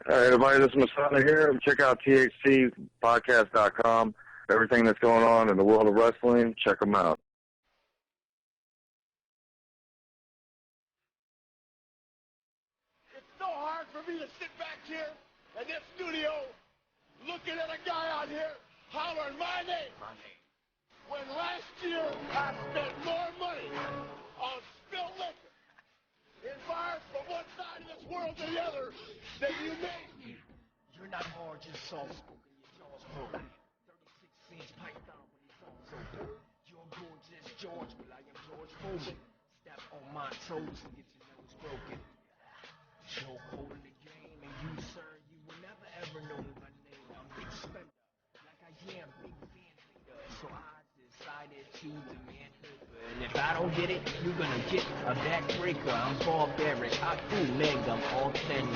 Hey, everybody, this is Masada here. Check out THCpodcast.com. Everything that's going on in the world of wrestling, check them out. It's so hard for me to sit back here in this studio looking at a guy out here hollering my name. When last year I spent more money on spilled liquor in bars from one side of this world to the other than you made. You're not hard, just soft-spoken. Your jaw's broken. 36 cents piped down when he's all open. You're gorgeous, George, but I am George Foreman. Step on my toes and get your nose broken. Choke hold in the game, and you, sir, you will never ever know my name. I'm big spender, like I am big fan hater. So I decided to demand paper. And if I don't get it, you're gonna get a backbreaker. I'm barbaric, hot food leg, I'm all thin.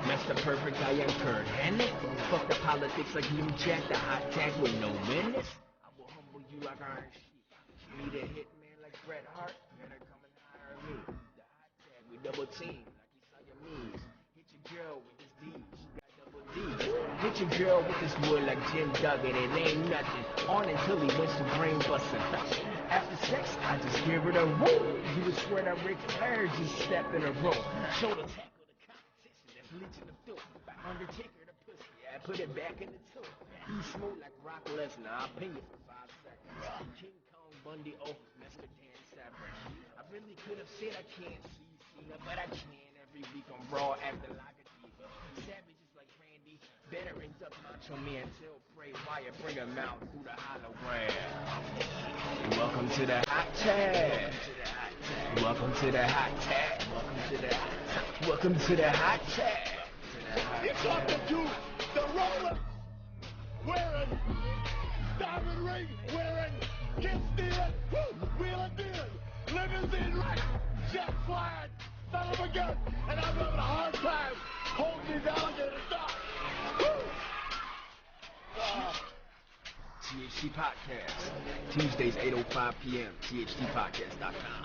Mr. Perfect, I am Kurt Hennig. Fuck the politics like New Jack, the hot tag with no minutes. I will humble you like Iron Sheik. Need a hitman like Bret Hart, better come and hire me. The hot tag, we double team. Hit your girl with this D, she got double D. Hit your girl with this wood like Jim Duggan, it ain't nothing. On until he went to brain busting. After sex, I just give her the woo. You would swear that Ric Flair just stepped in a row. Shoulder tackle the competition, that's leeching the filth. Undertaker the pussy, I put it back in the tube. He smooth like Brock Lesnar, I'll pay you for 5 seconds. King Kong Bundy, oh, Mr. Dan Savage. I really could have said I can't see Cena, but I can. Every week on Raw acting like a diva. Savages like Randy, veterans of Macho Man till Bray Wyatt bring him out through the hologram. Welcome to the hot tag. Welcome to the hot tag. Welcome to the hot tag. Welcome to the hot tag. You're talking to the roller wearing diamond ring wearing kiss stealing, wheeling dealing, limousine right, jet flying. Son of a gun, and I'm having a hard time holding these alligators down. THC Podcast, Tuesdays 8:05 p.m. THCpodcast.com.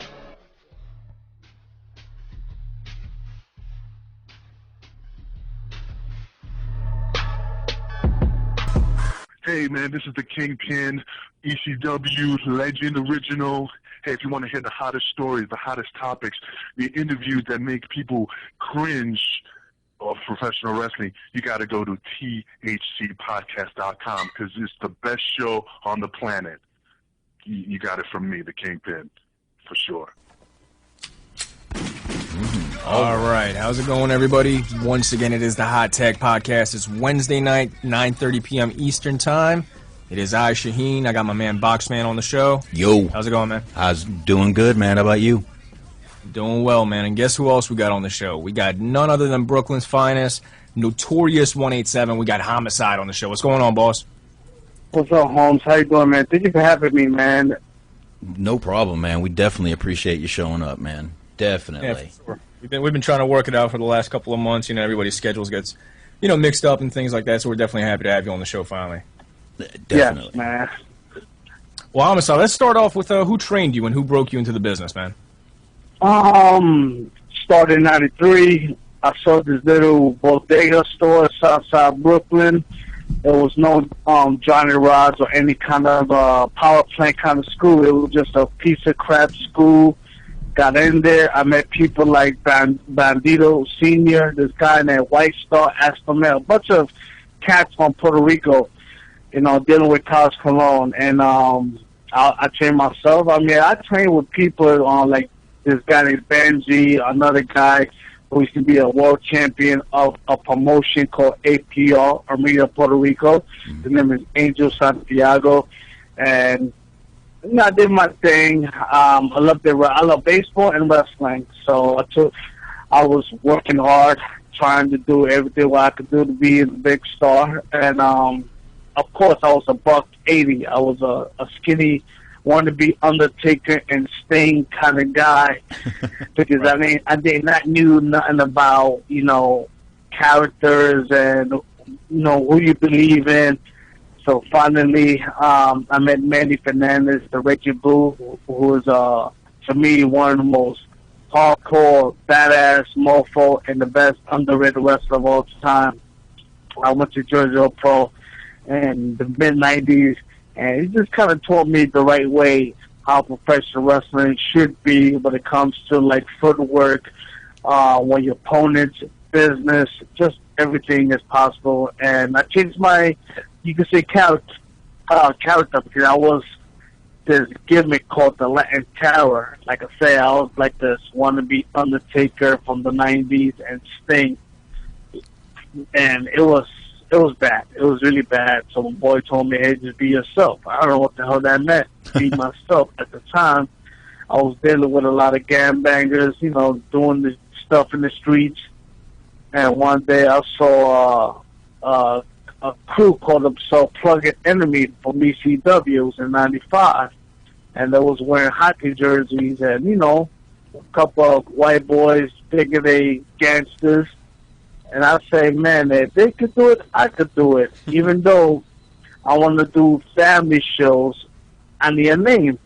Hey man, this is the Kingpin, ECW legend original. Hey, if you want to hear the hottest stories, the hottest topics, the interviews that make people cringe of professional wrestling, you got to go to THCpodcast.com because it's the best show on the planet. You got it from me, the Kingpin, for sure. All right. How's it going, everybody? Once again, it is the Hot Tag Podcast. It's Wednesday night, 9:30 p.m. Eastern Time. It is I, Shaheen. I got my man Boxman on the show. Yo. How's it going, man? I was doing good, man. How about you? Doing well, man. And guess who else we got on the show? We got none other than Brooklyn's finest, Notorious 187. We got Homicide on the show. What's going on, boss? What's up, Holmes? How you doing, man? Thank you for having me, man. No problem, man. We definitely appreciate you showing up, man. Definitely. Yeah, for sure. We've been trying to work it out for the last couple of months. You know, everybody's schedules gets, mixed up and things like that. So we're definitely happy to have you on the show finally. Definitely. Yes, man. Well, Homicide, let's start off with who trained you and who broke you into the business, man. Started in '93. I saw this little bodega store outside Brooklyn. There was no Johnny Rods or any kind of power plant kind of school. It was just a piece of crap school. Got in there. I met people like Bandito Sr., this guy named White Star, Astomel, a bunch of cats from Puerto Rico, dealing with Carlos Colon. And I trained myself. I mean, I trained with people like this guy named Benji, another guy who used to be a world champion of a promotion called APR, Armenia, Puerto Rico. His name is Angel Santiago. And I did my thing. I love baseball and wrestling. So I was working hard, trying to do everything what I could do to be a big star. And of course, I was a $180. I was a skinny, wannabe Undertaker and Sting kind of guy. Because right. I did not knew nothing about characters and who you believe in. So finally, I met Manny Fernandez, the Reggie Blue, who was, to me, one of the most hardcore, badass, mofo, and the best underrated wrestler of all time. I went to Georgia Pro in the mid-90s, and he just kind of taught me the right way how professional wrestling should be when it comes to, like, footwork, when your opponent's business, just everything is possible. And I changed my, you could say, character, because I was this gimmick called the Latin Terror. Like I say, I was like this wannabe Undertaker from the 90s and Sting. And it was bad. It was really bad. So my boy told me, hey, just be yourself. I don't know what the hell that meant. Be myself. At the time, I was dealing with a lot of gangbangers, you know, doing the stuff in the streets. And one day I saw a crew called themselves Plug It Enemy from ECW. It was in 95. And they was wearing hockey jerseys and, you know, a couple of white boys thinking they gangsters. And I say, man, if they could do it, I could do it. Even though I want to do family shows, I need a name.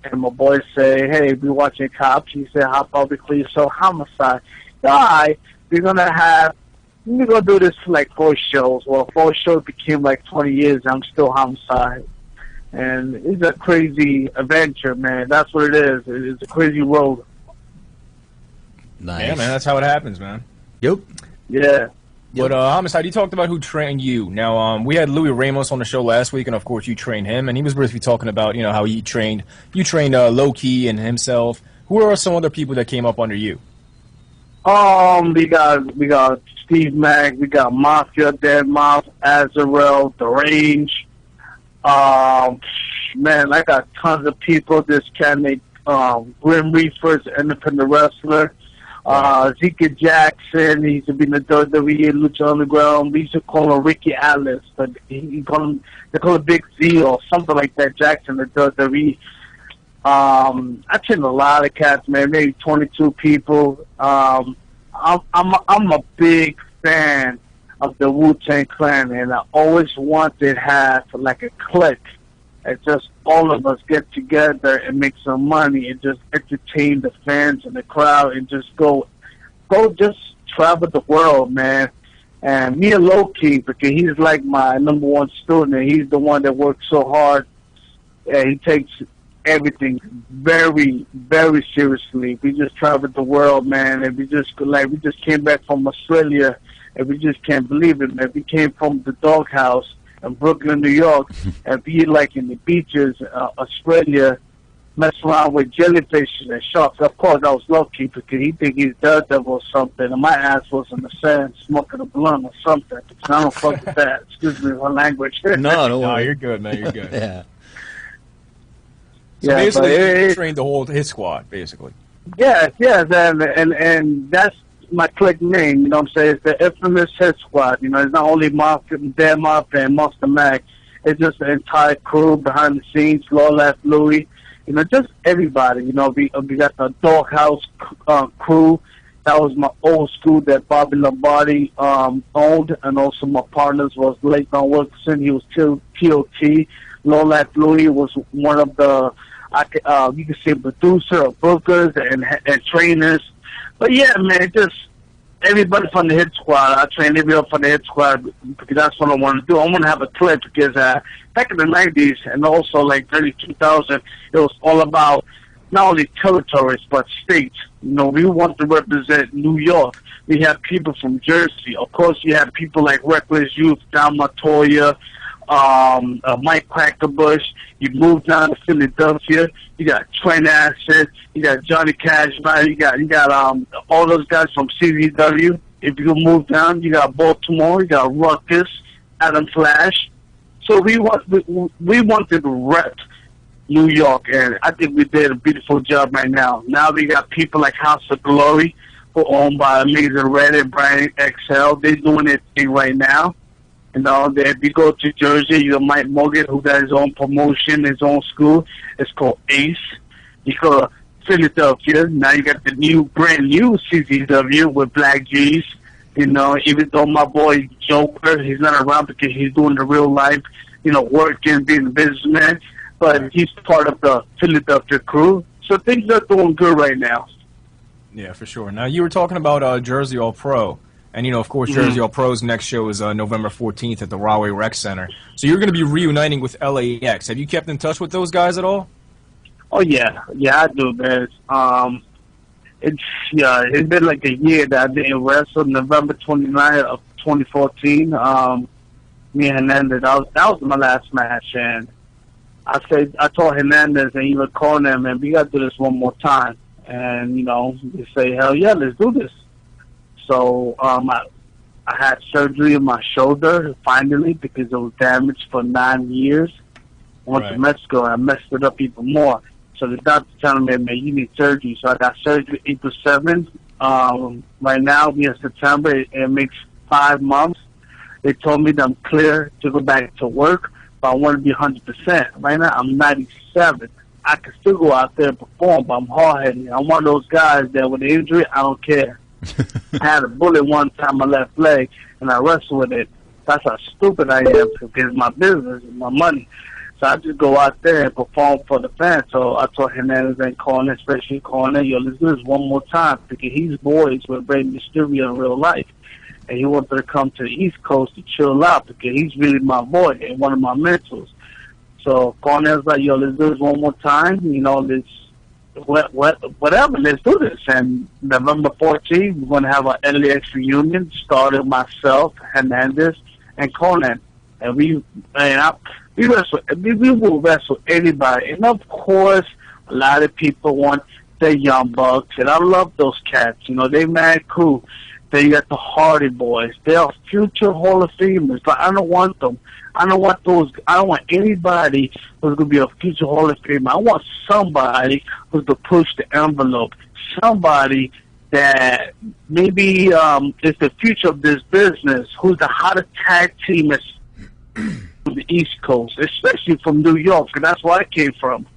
And my boy say, hey, we watching Cops. He said, how about we clean show Homicide? All right, we're going to do this for like 4 shows. Well, 4 shows became like 20 years. I'm still Homicide. And it's a crazy adventure, man. That's what it is. It's a crazy road. Nice. Yeah, man, that's how it happens, man. Yep. Yeah. But Homicide, you talked about who trained you. Now, we had Louis Ramos on the show last week, and of course you trained him, and he was briefly talking about, you know, how you trained Low Key and himself. Who are some other people that came up under you? We got Steve Mack, we got Mafia, Dead Mouse, Azarel, The Range. Man, I got tons of people. This cat named Grim Reaper's independent wrestler. Zeke Jackson, he used to be in the WWE, Lucha Underground. We used to call him Ricky Atlas, but they call him Big Z or something like that, Jackson, the WWE. I trained a lot of cats, man, maybe 22 people. I'm a big fan of the Wu-Tang Clan, and I always wanted to have like a clique. And just all of us get together and make some money and just entertain the fans and the crowd and just go just travel the world, man. And me and Low-Key, because he's like my #1 student, and he's the one that works so hard. And he takes everything very, very seriously. We just traveled the world, man, and we just came back from Australia, and we just can't believe it, man. We came from the doghouse in Brooklyn, New York, and be like in the beaches, Australia, mess around with jellyfish and sharks. Of course, I was lucky because he think he's Daredevil or something, and my ass was in the sand smoking a blunt or something. I don't fuck with that. Excuse me for language. No, you're good, man. You're good. Yeah. So basically, you trained the whole hit squad, basically. Yes, and that's my clique name, you know what I'm saying? It's the infamous Hit Squad. You know, it's not only Dead Mafia and Monster Mac. It's just the entire crew behind the scenes, Law Louis. You know, just everybody. You know, we got the Doghouse crew. That was my old school that Bobby Lombardi owned, and also my partners was Leighton Wilkerson. He was TOT. Law Louis was one of the, you could say, producer or bookers and trainers. But yeah, man, just everybody from the Hit Squad. I train everybody from the Hit Squad because that's what I want to do. I want to have a clip because back in the 90s and also like early 2000, it was all about not only territories but states. You know, we want to represent New York. We have people from Jersey. Of course, you have people like Reckless Youth, Don Montoya, Mike Crackerbush. You move down to Philadelphia, you got Trent Acid, you got Johnny Cashman, you got all those guys from CZW. If you move down, you got Baltimore, you got Ruckus, Adam Flash. So we wanted to rep New York, and I think we did a beautiful job right now. Now we got people like House of Glory, who are owned by Amazing Red and Brian XL. They're doing their thing right now. You know, if you go to Jersey, you got Mike Morgan, who got his own promotion, his own school. It's called Ace. You go to Philadelphia. Now you got the brand new CZW with Black G's. You know, even though my boy Joker, he's not around because he's doing the real life, you know, working, being a businessman. But he's part of the Philadelphia crew. So things are doing good right now. Yeah, for sure. Now, you were talking about Jersey All Pro. And, of course, Jersey All Pro's next show is November 14th at the Rahway Rec Center. So you're going to be reuniting with LAX. Have you kept in touch with those guys at all? Oh, yeah. Yeah, I do, man. It's been like a year that I didn't wrestle. November 29th of 2014. Me and Hernandez, that was my last match. And I told Hernandez and even Cornette, man, we got to do this one more time. And, they say, hell yeah, let's do this. So I had surgery on my shoulder finally because it was damaged for 9 years. I went to Mexico and I messed it up even more. So the doctor telling me, man, you need surgery. So I got surgery April 7th. Right now, we in September. It makes 5 months. They told me that I'm clear to go back to work, but I want to be 100%. Right now, I'm 97. I can still go out there and perform, but I'm hard-headed. I'm one of those guys that with an injury, I don't care. I had a bullet one time in my left leg, and I wrestled with it. That's how stupid I am because it's my business and my money. So I just go out there and perform for the fans. So I told Hernandez and Cornette, especially Cornette, yo, let's do this one more time because he's boys with Rey Mysterio in real life. And he wanted to come to the East Coast to chill out because he's really my boy and one of my mentors. So Cornette's like, yo, let's do this one more time. Let's whatever, let's do this. And November 14th, we're going to have an LAX reunion, starting myself, Hernandez, and Cornette. And we will wrestle anybody. And of course, a lot of people want the Young Bucks, and I love those cats. They mad cool. They got the Hardy Boys. They are future Hall of Famers, but I don't want them. I don't want anybody who's going to be a future Hall of Famer. I want somebody who's going to push the envelope. Somebody that maybe is the future of this business, who's the hottest tag team from the East Coast, especially from New York, because that's where I came from.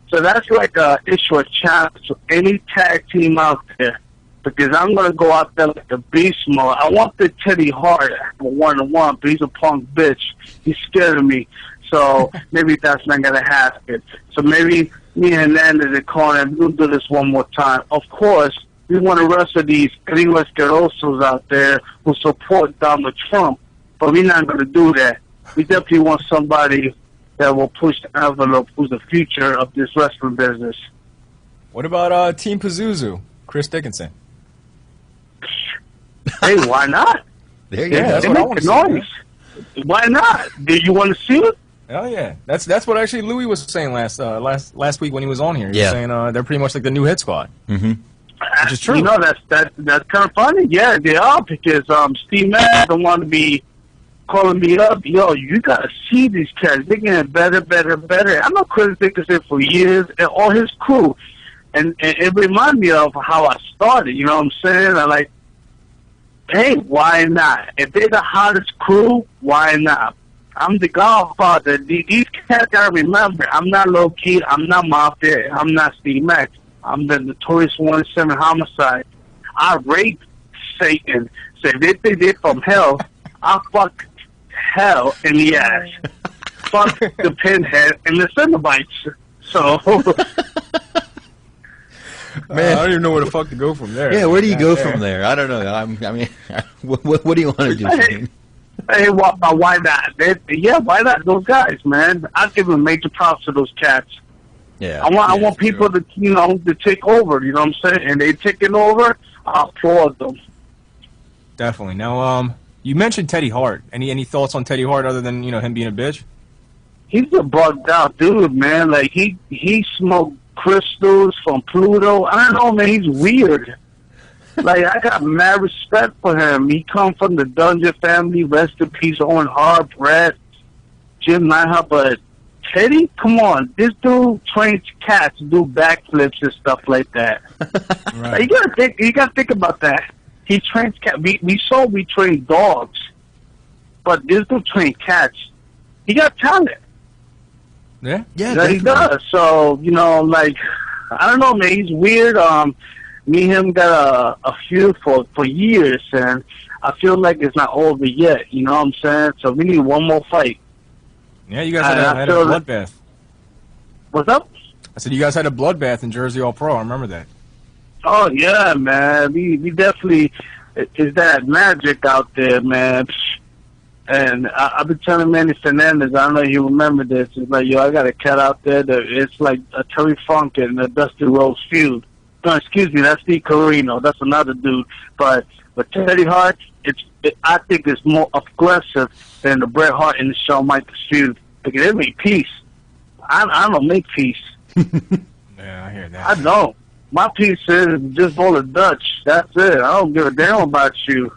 So that's like a issue, a challenge to any tag team out there. Because I'm going to go out there like the beast mode. I want the Teddy Hart for one-on-one, but he's a punk bitch. He's scared of me. So maybe that's not going to happen. So maybe me and Hernandez and Cornette, we'll do this one more time. Of course, we want to wrestle these gringos asquerosos out there who support Donald Trump, but we're not going to do that. We definitely want somebody that will push the envelope, who's the future of this wrestling business. What about Team Pazuzu, Chris Dickinson? Hey, why not? There you go. That's They what I make want to noise. see. Why not? Do you want to see it? Oh yeah, that's what actually Louis was saying last week when he was on here. He was saying they're pretty much like the new Hit Squad, which is true. That's kind of funny. Yeah, they are because Steve Madden don't want to be calling me up. Yo, you gotta see these cats. They're getting better. I know Chris Dickinson for years and all his crew, and it reminded me of how I started. You know what I'm saying? I like. Hey, why not? If they're the hottest crew, why not? I'm the Godfather. These cats gotta remember, I'm not low key. I'm not Mafia. I'm not Steve Max. I'm the Notorious 1-7 Homicide. I rape Satan. So if they think they're from hell, I fuck hell in the ass. Fuck the Pinhead and the Cenobites. So. Man, I don't even know where the fuck to go from there. Yeah, where do you go from there? I don't know. What do you want to do? Hey, why not? Why not? Those guys, man. I give them major props to those cats. Yeah, I want people to to take over. You know what I'm saying? And they taking over. I applaud them. Definitely. Now, you mentioned Teddy Hart. Any thoughts on Teddy Hart other than him being a bitch? He's a bugged out dude, man. Like he smoked crystals from Pluto. I don't know, man. He's weird. Like, I got mad respect for him. He come from the Dungeon family. Rest in peace, Owen Hart, Brett, Jim Neidhart. But Teddy, come on. This dude trains cats to do backflips and stuff like that. Right. Like, you gotta think about that. He trains cats. We train dogs. But this dude trains cats. He got talent. Yeah? Yeah, he does. So, like, I don't know, man. He's weird. Me and him got a feud for years, and I feel like it's not over yet. You know what I'm saying? So we need one more fight. Yeah, you guys had a bloodbath. What's up? I said you guys had a bloodbath in Jersey All Pro. I remember that. Oh yeah, man. We definitely is that magic out there, man. And I've been telling Manny Fernandez, I don't know if you remember this. It's like, yo, I got a cat out there that it's like a Terry Funk and a Dusty Rhodes feud. No, excuse me, that's Steve Corino. That's another dude. But Teddy Hart, I think it's more aggressive than the Bret Hart and the Shawn Michaels feud because they make peace. I don't make peace. Yeah, I hear that. I don't. My piece is just roll a Dutch. That's it. I don't give a damn about you.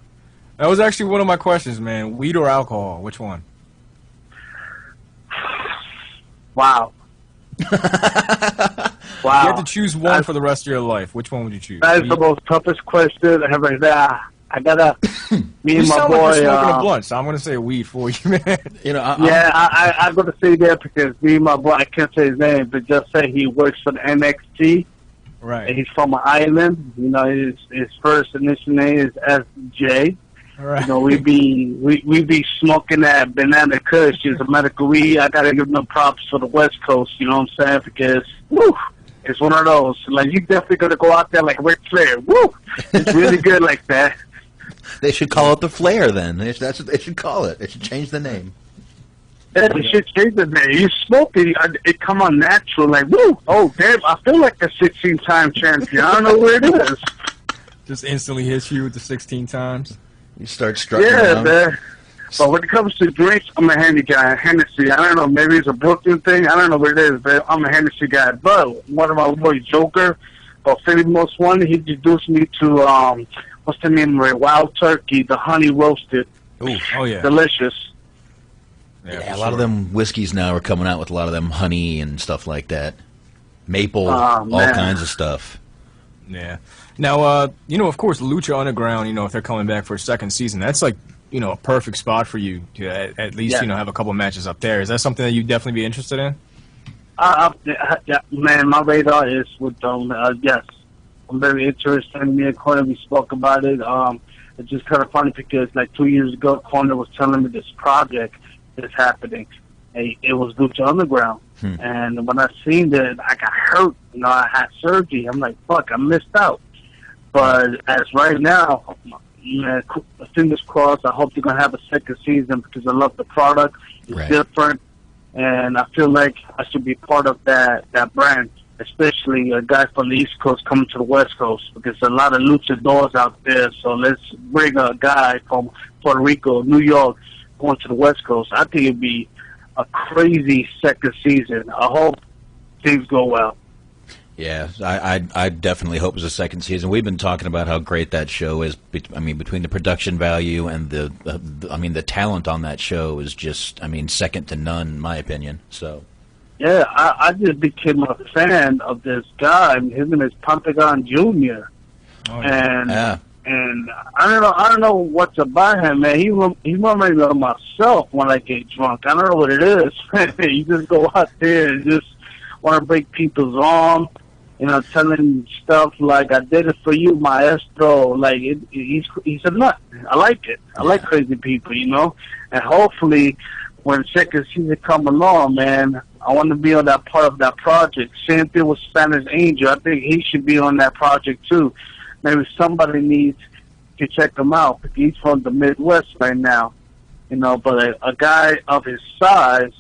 That was actually one of my questions, man. Weed or alcohol? Which one? Wow. Wow. You have to choose one for the rest of your life. Which one would you choose? That is the most toughest question ever. I gotta. Me and you my sound boy. like you're smoking a blunt, so I'm gonna say weed for you, man. You know, I'm gonna say that because me and my boy. I can't say his name, but just say he works for the NXT. Right. And he's from an island. You know, his first initial name is SJ. Right. You know, we be smoking that banana kush. It's a medical weed. I gotta give them props for the West Coast. You know what I'm saying? Because woo, it's one of those. Like you definitely gonna go out there like Ric Flair. Woo, it's really good like that. they should call it the Flair then. That's what they should call it. They should change the name. Yeah, they should change the name. You smoke it come on natural. Like woo, oh damn, I feel like a 16-time champion. I don't know where it is. Just instantly hits you with the 16 times. You start strutting Yeah, around. man. But when it comes to drinks, I'm a Henny guy. Hennessy, I don't know, maybe it's a Brooklyn thing. I don't know what it is, but I'm a Hennessy guy. But one of my boys, Joker, or Philly Most Wanted, he introduced me to, what's the name of it? Wild Turkey, the honey roasted. Ooh, oh, yeah. Delicious. Yeah, a lot of them whiskeys now are coming out with a lot of them honey and stuff like that. Maple, all kinds of stuff. Yeah. Now, you know, of course, Lucha Underground, you know, if they're coming back for a second season, that's like, you know, a perfect spot for you to at least, you know, have a couple matches up there. Is that something that you'd definitely be interested in? Yeah, man, my radar is with them. Yes. I'm very interested. Me and Cornette, we spoke about it. It's just kind of funny because, like, 2 years ago, Cornette was telling me this project is happening. It was Lucha Underground. And when I seen it, I got hurt. You know, I had surgery. I'm like, fuck, I missed out. But as right now, man, fingers crossed, I hope they're going to have a second season because I love the product. It's different. And I feel like I should be part of that brand, especially a guy from the East Coast coming to the West Coast because a lot of luchadors out there. So let's bring a guy from Puerto Rico, New York, going to the West Coast. I think it'd be a crazy second season. I hope things go well. Yeah, I definitely hope it's a second season. We've been talking about how great that show is. I mean, between the production value and the talent on that show is just, I mean, second to none in my opinion. So. Yeah, I just became a fan of this guy. His name is Pentagon Jr. And I don't know what's about him, man. He reminds me of myself when I get drunk. I don't know what it is. You just go out there and just want to break people's arm, you know, telling stuff like, I did it for you, maestro. Like, he's a nut. I like it. I like crazy people, you know. And hopefully, when second season come along, man, I want to be on that part of that project. Same thing with Spanish Angel. I think he should be on that project, too. Maybe somebody needs to check him out because he's from the Midwest right now, you know. But a guy of his size,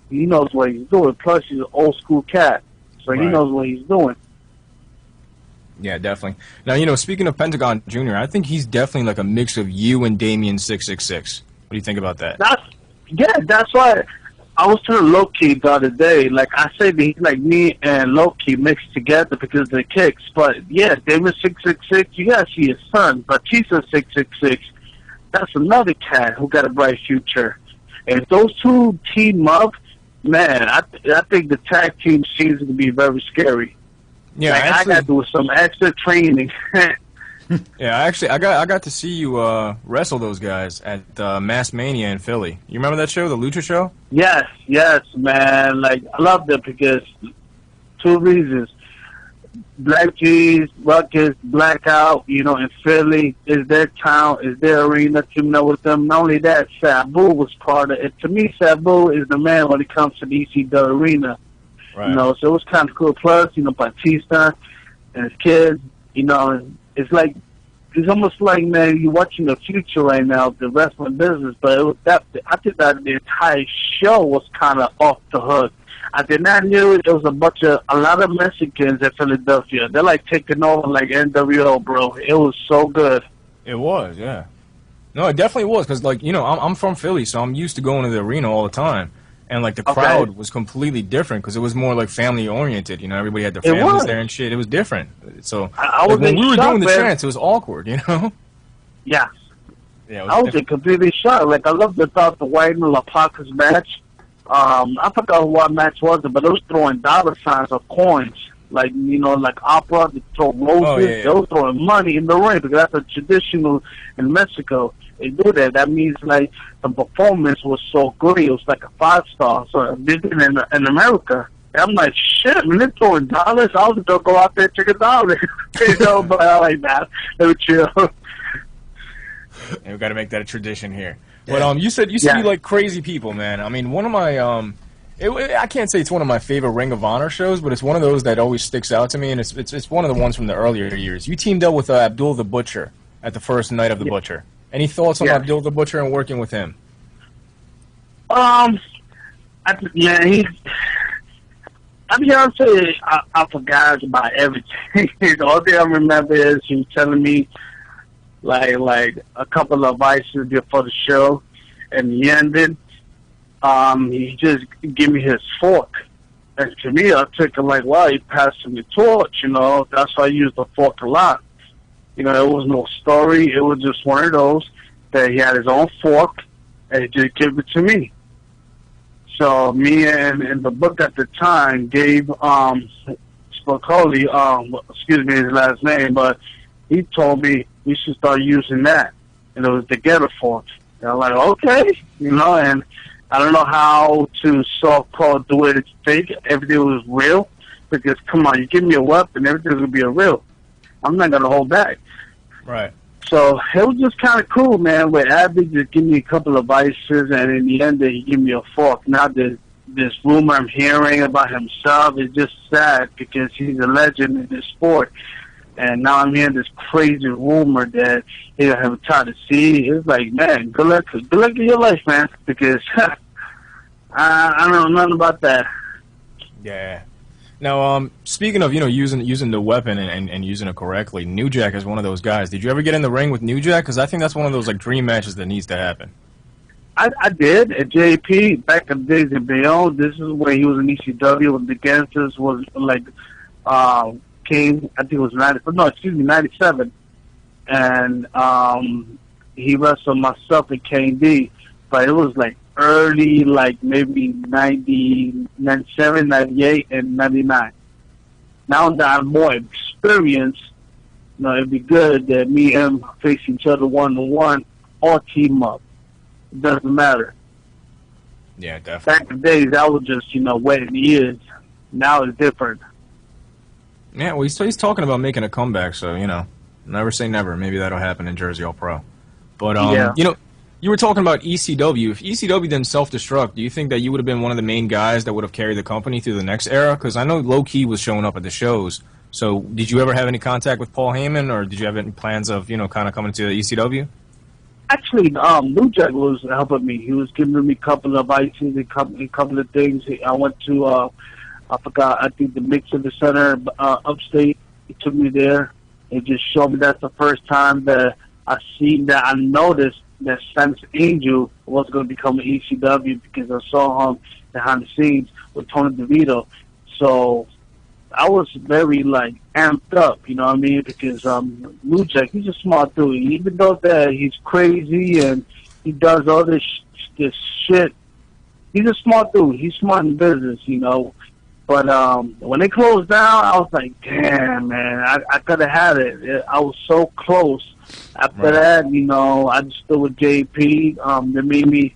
he knows what he's doing. Plus, he's an old school cat, so he knows what he's doing. Yeah, definitely. Now, you know, speaking of Pentagon Jr., I think he's definitely like a mix of you and Damien 666. What do you think about that? That's why I was telling Loki the other day. Like I say, he's like me and Loki mixed together because of the kicks. But yeah, Damien 666. You gotta see his son, Batista 666. That's another cat who got a bright future. And if those two team up, man, I think the tag team seems to be very scary. Yeah, like, actually, I got to do some extra training. Yeah, actually, I got to see you wrestle those guys at Mass Mania in Philly. You remember that show, the Lucha show? Yes, man. Like, I loved it because two reasons. Black G's, Ruckus, Blackout, you know, in Philly is their town, is their arena, teaming up with them. Not only that, Sabu was part of it. To me, Sabu is the man when it comes to the ECW arena. Right. You know, so it was kind of cool. Plus, you know, Batista and his kids, You know, it's almost like, man, you're watching the future right now, the wrestling business. But it was I think that the entire show was kind of off the hook. I did not knew it was a lot of Mexicans in Philadelphia. They're like taking over like NWO, bro. It was so good. It was, yeah. No, it definitely was, because, like, you know, I'm from Philly, so I'm used to going to the arena all the time. And, like, the crowd was completely different, because it was more, like, family-oriented. You know, everybody had their families there and shit. It was different. So, when we were doing the chants, it was awkward, you know? Yes. Yeah, I was completely shocked. Like, I loved the White and La Paca's match. I forgot what match was it, but it was throwing dollar signs or coins. Like, you know, like opera, they throw roses. They were throwing money in the ring, because that's a traditional in Mexico. They do that. That means, like, the performance was so good. It was like a 5-star. So they did it in America. And I'm like, shit, man, they're throwing dollars. I was going to go out there and check it out. You know, but I like that. They were chill. And we got to make that a tradition here. But you said you like crazy people, man. I mean, one of my I can't say it's one of my favorite Ring of Honor shows, but it's one of those that always sticks out to me, and it's one of the ones from the earlier years. You teamed up with Abdul the Butcher at the first night of the Butcher. Any thoughts on Abdul the Butcher and working with him? I mean, honestly, I forgot about everything. The only thing I remember is he was telling me like a couple of advices before the show, and he ended. He just gave me his fork, and to me, I took it like, wow, he passed me the torch. You know, that's why I use the fork a lot. You know, it was no story. It was just one of those that he had his own fork, and he just gave it to me. So me and the book at the time gave Spicoli, excuse me his last name, but he told me we should start using that, and it was the Getter fork. And I'm like, okay, you know, and I don't know how to so-called do it fake. Everything was real, because come on, you give me a weapon, everything's gonna be a real. I'm not gonna hold back. Right. So it was just kind of cool, man. With Abby just give me a couple of vices, and in the end, he gave me a fork. Now this rumor I'm hearing about himself is just sad, because he's a legend in this sport. And now I'm hearing this crazy rumor that he don't have time to see. It's like, man, good luck in your life, man, because I don't know nothing about that. Yeah. Now, speaking of, you know, using the weapon and using it correctly, New Jack is one of those guys. Did you ever get in the ring with New Jack? Because I think that's one of those, like, dream matches that needs to happen. I did at JP back in the days in Bayonne. This is where he was in ECW when the Gangsters was, like, came, I think it was 97. And he wrestled myself and KD. But it was, like, early, like maybe 97, 98, and 99. Now that I'm more experienced, you know, it'd be good that me and him face each other one-on-one or team up. It doesn't matter. Yeah, definitely. Back in the days, I was just, you know, waiting years. Now it's different. Yeah, well, he's talking about making a comeback, so, you know, never say never. Maybe that'll happen in Jersey All Pro. But, you know, you were talking about ECW. If ECW didn't self-destruct, do you think that you would have been one of the main guys that would have carried the company through the next era? Because I know Low Key was showing up at the shows. So did you ever have any contact with Paul Heyman, or did you have any plans of, you know, kind of coming to ECW? Actually, New Jack was helping me. He was giving me a couple of items, a couple of things. I went to, I forgot, I think the Mixer Center upstate. He took me there. He just showed me that's the first time that I noticed that Sense Angel was going to become an ECW, because I saw him behind the scenes with Tony DeVito. So I was very, like, amped up, you know what I mean? Because New Jack, he's a smart dude. Even though that he's crazy and he does all this shit, he's a smart dude. He's smart in business, you know. But when they closed down, I was like, damn, man, I could have had it. I was so close. After that, you know, I just stood with JP. They made me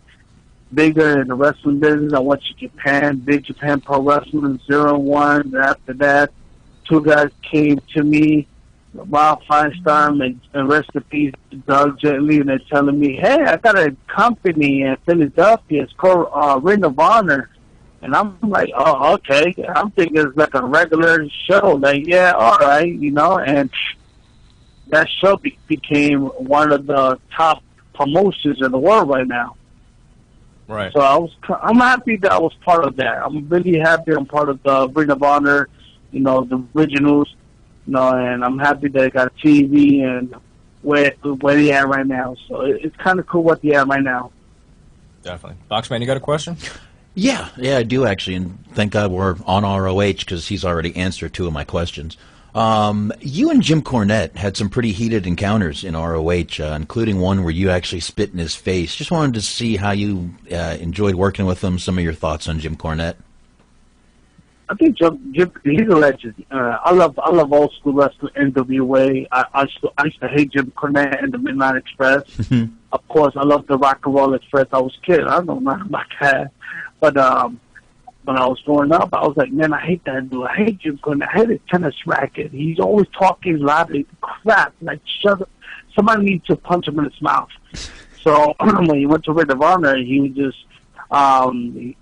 bigger in the wrestling business. I went to Japan, Big Japan Pro Wrestling, 0-1. And after that, two guys came to me, Bob Feinstein and rest in peace, Doug Gently, and they're telling me, hey, I got a company in Philadelphia. It's called Ring of Honor. And I'm like, oh, okay. I'm thinking it's like a regular show. Like, yeah, all right, you know. And that show became one of the top promotions in the world right now. Right. So I'm happy that I was part of that. I'm really happy I'm part of the Ring of Honor, the originals, and I'm happy that I got TV and where they at right now. So it's kind of cool what they at right now. Definitely. Boxman, you got a question? Yeah, I do actually, and thank God we're on ROH because he's already answered 2 of my questions. You and Jim Cornette had some pretty heated encounters in ROH, including one where you actually spit in his face. Just wanted to see how you enjoyed working with him, some of your thoughts on Jim Cornette. I think Jim he's a legend. I love old school wrestling, NWA. I used to hate Jim Cornette and the Midnight Express. Of course, I love the Rock and Roll Express. I was a kid. I don't know about that. But when I was growing up, I was like, man, I hate that dude. I hate Jim Cornette. I hate his tennis racket. He's always talking loudly. Crap. Like, shut up. Somebody needs to punch him in his mouth. So when he went to Ring of Honor, he was just,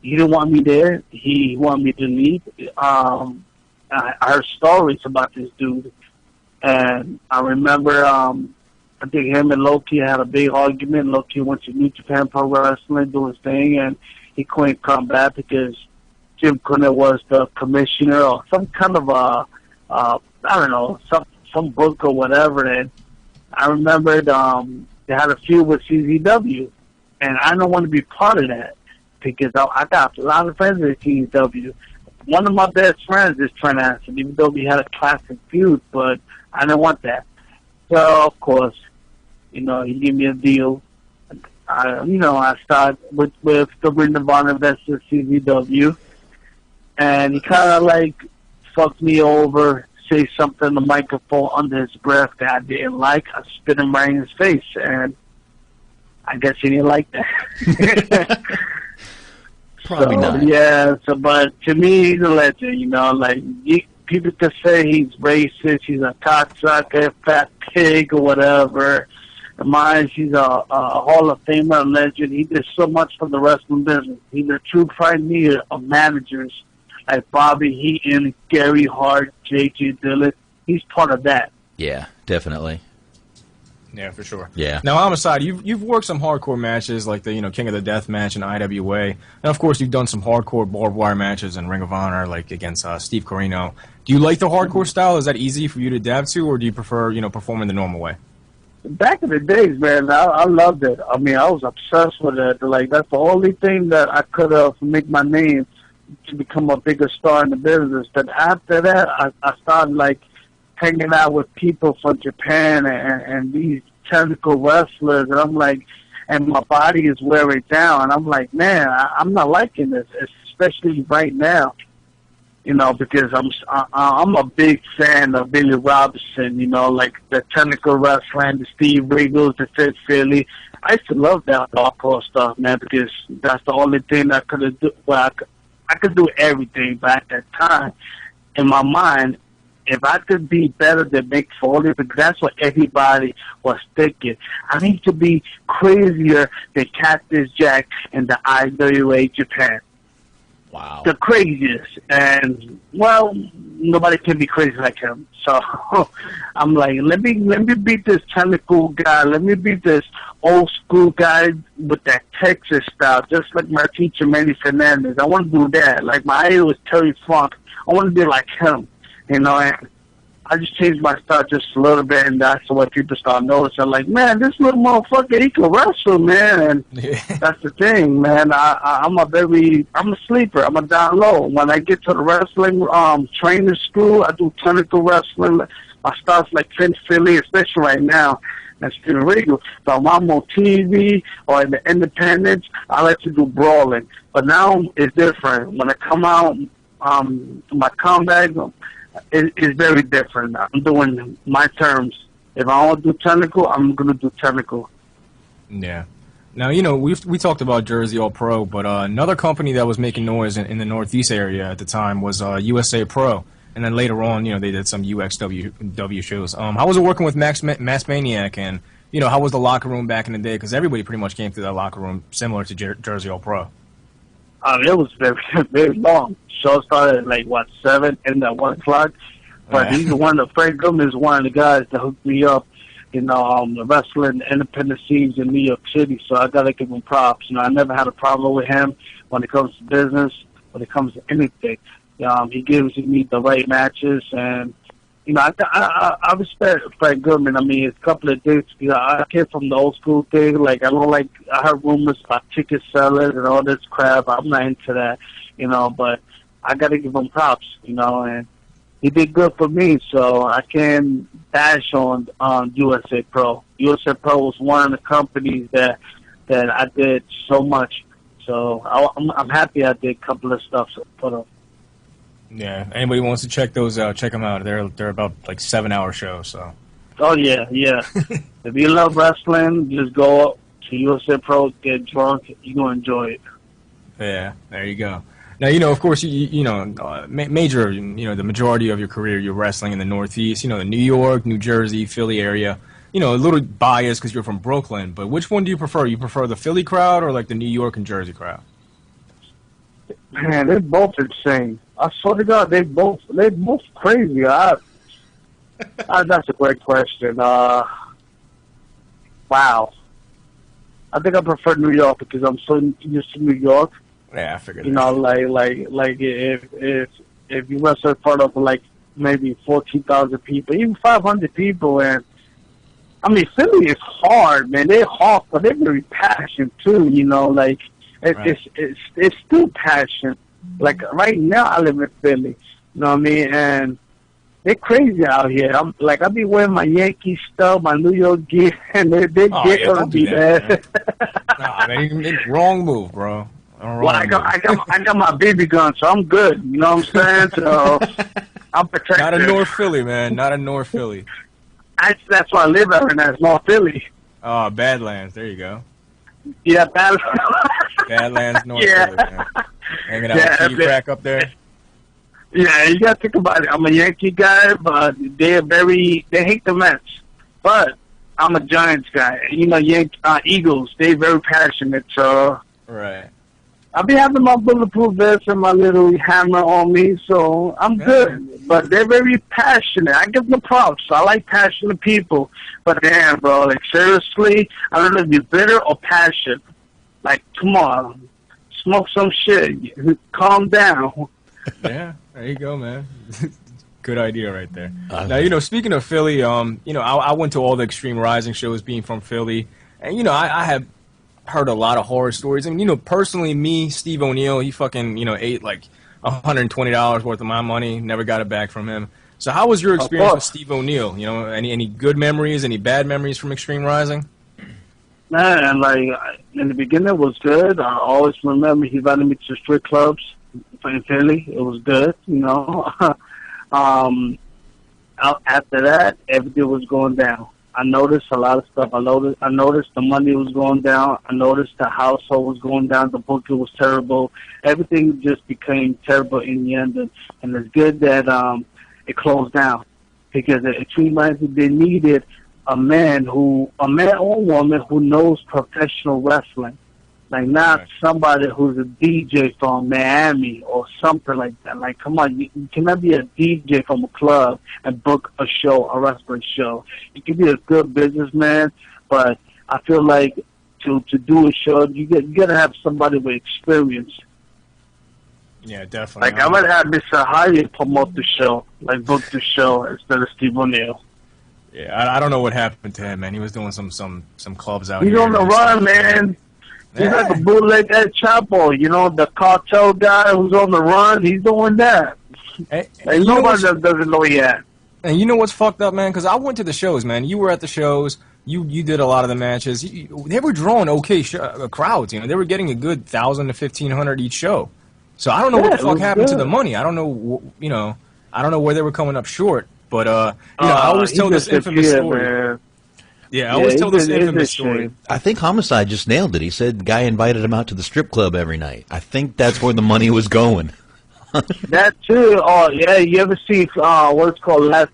he didn't want me there. He wanted me to leave. I heard stories about this dude. And I remember, I think him and Loki had a big argument. Loki went to New Japan Pro Wrestling, do his thing, and he couldn't come back because Jim Cornette was the commissioner or some kind of I don't know, some book or whatever. And I remember they had a feud with CZW, and I don't want to be part of that because I got a lot of friends at CZW. One of my best friends is Trent Anson, even though we had a classic feud, but I didn't want that. So, of course, he gave me a deal. I started with the Ring of Honor versus CZW, and he kind of like fucked me over, say something on the microphone under his breath that I didn't like. I spit him right in his face, and I guess he didn't like that. Probably not. Yeah, but to me, he's a legend, people could say he's racist, he's a cocksucker, fat pig, or whatever. Mine, she's a Hall of Famer, a legend. He did so much for the wrestling business. He's a true pioneer of managers like Bobby Heaton, Gary Hart, J.J. Dillon. He's part of that. Yeah, definitely. Yeah, for sure. Yeah. Now, Homicide, you've worked some hardcore matches like the King of the Death match in IWA, and of course you've done some hardcore barbed wire matches in Ring of Honor, like against Steve Corino. Do you like the hardcore style? Is that easy for you to adapt to, or do you prefer performing the normal way? Back in the days, man, I loved it. I mean, I was obsessed with it. Like, that's the only thing that I could have make my name to become a bigger star in the business. But after that, I started, like, hanging out with people from Japan and these technical wrestlers. And I'm like, and my body is wearing down. And I'm like, man, I'm not liking this, especially right now. Because I'm a big fan of Billy Robinson, like the technical wrestling, the Steve Regals, the Fit Philly. I used to love that hardcore stuff, man, because that's the only thing I could do. Well, I could do everything, but at that time, in my mind, if I could be better than Mick Foley, because that's what everybody was thinking. I need to be crazier than Cactus Jack in the IWA Japan. Wow. The craziest. And, well, nobody can be crazy like him. So I'm like, let me beat this technical guy. Let me beat this old school guy with that Texas style, just like my teacher, Manny Fernandez. I want to do that. Like my idol was Terry Funk. I want to be like him, and I just changed my style just a little bit, and that's the way people start noticing. Like, man, this little motherfucker, he can wrestle, man. And that's the thing, man. I'm a sleeper. I'm a down low. When I get to the wrestling training school, I do technical wrestling. My style's like Finn Philly, especially right now. That's still regal. So I'm on TV or in the independents, I like to do brawling. But now it's different. When I come out, my comeback, it's very different. I'm doing my terms. If I want to do technical, I'm going to do technical. Yeah. Now, we talked about Jersey All Pro, but another company that was making noise in the Northeast area at the time was USA Pro. And then later on, they did some UXW shows. How was it working with Mass Maniac? And, how was the locker room back in the day? Because everybody pretty much came through that locker room similar to Jersey All Pro. It was very, very long. Show started at 7 and at 1 o'clock. But he's Frank Goodman is one of the guys that hooked me up the wrestling independent scenes in New York City. So I gotta give him props. I never had a problem with him when it comes to business, when it comes to anything. He gives me the right matches, and I respect Frank Goodman. I mean, it's a couple of things. I came from the old school thing. Like, I don't like. I heard rumors about ticket sellers and all this crap. I'm not into that, But I got to give him props, and he did good for me. So I can't bash on USA Pro. USA Pro was one of the companies that I did so much. So I'm happy I did a couple of stuff for them. Yeah, anybody wants to check those out, check them out. They're about like 7-hour shows. So. Oh yeah. If you love wrestling, just go up to USA Pro, get drunk. You're gonna enjoy it. Yeah, there you go. Now of course major the majority of your career you're wrestling in the Northeast. The New York, New Jersey, Philly area. A little biased because you're from Brooklyn. But which one do you prefer? You prefer the Philly crowd or like the New York and Jersey crowd? Man, they're both insane. I swear to God, they're both crazy. That's a great question. Wow. I think I prefer New York because I'm so used to New York. Yeah, I figured. Like if you wrestle in front of like maybe 14,000 people, even 500 people, and I mean Philly is hard, man. They're hard, but they're very passionate too. It's still passion. Like right now, I live in Philly. You know what I mean? And they're crazy out here. I be wearing my Yankee stuff, my New York gear, and they get on me, man. Nah, man, wrong move, bro. Well, I got my BB gun, so I'm good. You know what I'm saying? So I'm protected. Not in North Philly, man. Not in North Philly. That's why I live out in that North Philly. Oh, Badlands. There you go. Yeah, Badlands. Badlands, North Philly, man. Hanging out with T-Crack up there. Yeah, you gotta think about it. I'm a Yankee guy, but they hate the Mets. But I'm a Giants guy. Eagles, they're very passionate, so. Right. I'll be having my bulletproof vest and my little hammer on me, so I'm good. But they're very passionate. I give them props. I like passionate people. But damn, bro, like seriously, I don't know if you're bitter or passionate. Like, come on, smoke some shit. Calm down. Yeah, there you go, man. Good idea right there. Now, speaking of Philly, I went to all the Extreme Rising shows being from Philly. And, I have heard a lot of horror stories. I mean, personally, me, Steve O'Neill, he fucking, ate like $120 worth of my money, never got it back from him. So how was your experience with Steve O'Neill? Any good memories, any bad memories from Extreme Rising? Man, like, in the beginning it was good. I always remember he invited me to strip clubs in Philly. It was good, After that, everything was going down. I noticed a lot of stuff. I noticed the money was going down. I noticed the household was going down. The booking was terrible. Everything just became terrible in the end. And it's good that it closed down because the Extreme Rising, they needed a man or woman who knows professional wrestling. Like, not somebody who's a DJ from Miami or something like that. Like, come on, you cannot be a DJ from a club and book a show, a wrestling show. You can be a good businessman, but I feel like to do a show, you got to have somebody with experience. Yeah, definitely. Like, I would have Mr. Hyatt promote the show, like book the show instead of Steve O'Neill. Yeah, I don't know what happened to him, man. He was doing some clubs out here. He's on the run, man. He's like a bootleg Ed Chapo, the cartel guy who's on the run. He's doing that. And nobody doesn't know yet. And you know what's fucked up, man? Because I went to the shows, man. You were at the shows. You did a lot of the matches. They were drawing okay crowds. They were getting a good 1,000 to 1,500 each show. So I don't know what the fuck happened to the money. I don't know. I don't know where they were coming up short. But I always tell this infamous story. Man. Yeah, I always tell this infamous story. I think Homicide just nailed it. He said the guy invited him out to the strip club every night. I think that's where the money was going. That too. Oh, yeah. You ever see what's called last